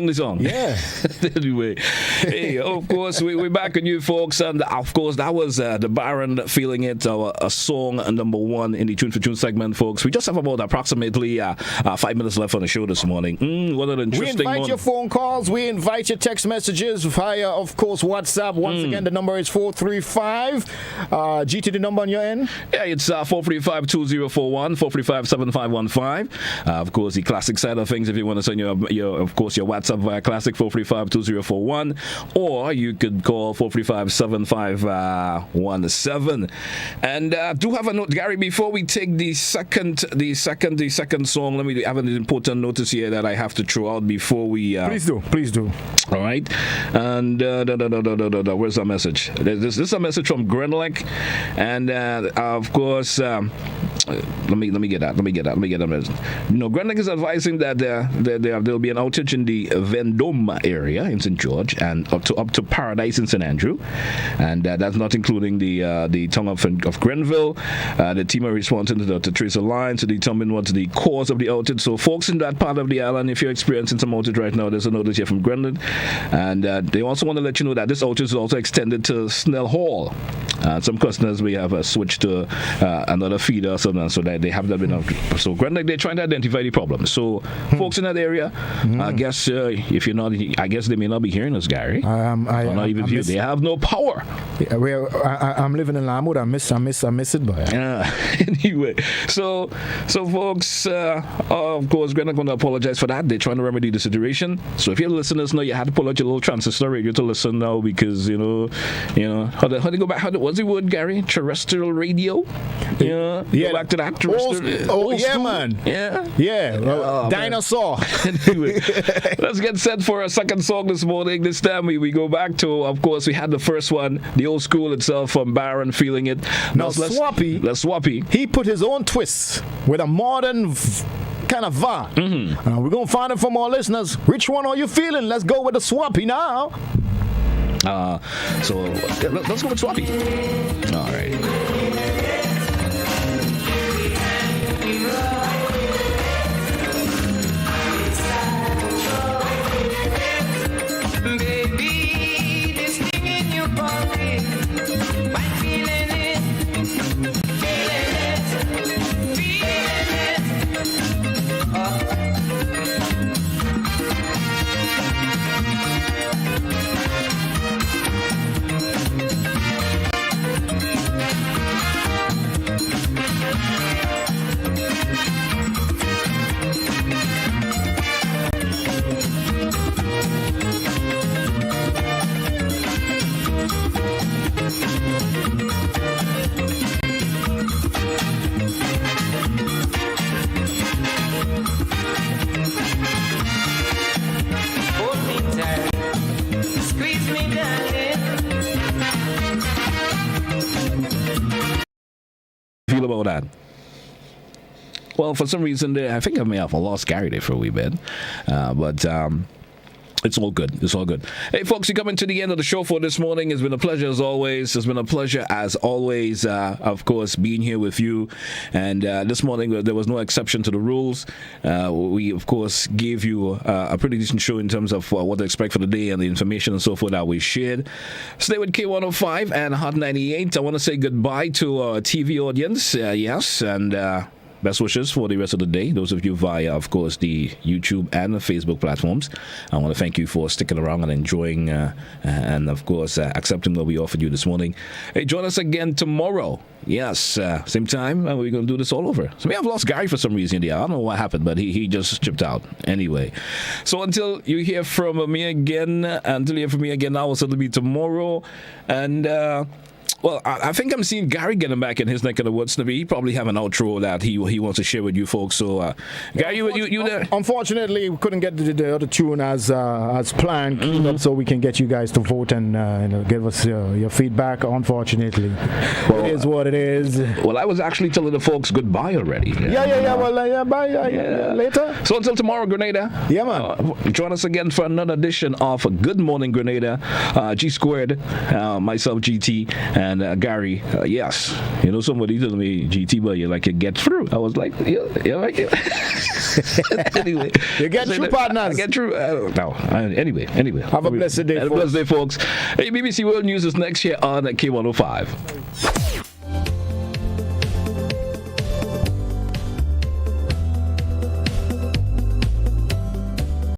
feeling the song. Yeah. Anyway, hey, of course, we're back on you folks, and of course, that was the Baron Feeling It, a song number one in the Tune for Tune segment, folks. We just have about approximately 5 minutes left on the show this morning. What an interesting We invite your phone calls, we invite your text messages via, of course, WhatsApp. Once again, the number is 435. GT, the number on your end? Yeah, it's 435-2041, 435-7515. Of course, the classic side of things, if you want to send your WhatsApp via classic 435-2041, or you could call 435-7517. And do have a note, Gary, before we take the second song, let me have an important notice here that I have to throw out before we please do. All right. And where's our message? This is a message from Grenlec, and of course, let me get that message. Grenlec is advising that there'll be an outage in the Vendome area in St. George and up to Paradise in St. Andrew, and that's not including the town of Grenville. The team are responding to trace a line to determine what's the cause of the outage. So folks in that part of the island, if you're experiencing some outage right now, there's a notice here from Grenland, and they also want to let you know that this outage is also extended to Snell Hall. Some customers may have switched to another feeder or something, so that they have that been. So Grenland, they're trying to identify the problem. So folks in that area, I guess if you're not, I guess they may not be hearing us, Gary. Not even you. They have no power. Yeah, I'm living in Lamwood. I miss it, but anyway, so folks, of course, Grenland going to apologize for that. They're trying to remedy the situation. So if your listeners know, you had to pull out your little transistor radio to listen now, because how they go back? What's the word, Gary? Terrestrial radio. Go back to that. Old school. Man. Yeah. Dinosaur. Anyway, let's get set for a second song this morning. This time we go back to, of course, we had the first one, the old school itself from Baron Feeling It. Now Swappy, he put his own twist with a modern kind of vibe. We're going to find it from our listeners. Which one are you feeling? Let's go with the Swappy now. So let's go with Swappy. All right. Baby, this thing in your body, I'm feeling it, Feel about that? Well, for some reason, I think I may have lost Gary there for a wee bit, but it's all good. It's all good. Hey, folks, you're coming to the end of the show for this morning. It's been a pleasure as always. It's been a pleasure as always, of course, being here with you. And this morning, there was no exception to the rules. We, of course, gave you a pretty decent show in terms of what to expect for the day and the information and so forth that we shared. Stay with K105 and Hot 98. I want to say goodbye to our TV audience. Yes, and best wishes for the rest of the day. Those of you via, of course, the YouTube and the Facebook platforms. I want to thank you for sticking around and enjoying and, of course, accepting what we offered you this morning. Hey, join us again tomorrow. Yes, same time, and we're going to do this all over. So we have lost Gary for some reason. Yeah, I don't know what happened, but he just chipped out. Anyway, so until you hear from me again, I will certainly be tomorrow. And well, I think I'm seeing Gary getting back in his neck of the woods. He probably have an outro that he wants to share with you folks. So, Gary, you there? Unfortunately, we couldn't get the other tune as planned, so we can get you guys to vote and give us your feedback. Unfortunately, it is what it is. Well, I was actually telling the folks goodbye already. Yeah. Well, bye. Later. So until tomorrow, Grenada. Yeah, man. Join us again for another edition of Good Morning Grenada. G Squared, myself, GT, and Gary. Yes, somebody told me, GT, but you get through. I was like, yeah, like it. Anyway, you get through, partners. I get through. No. Anyway. Have a blessed day, folks. Hey, BBC World News is next here on K105.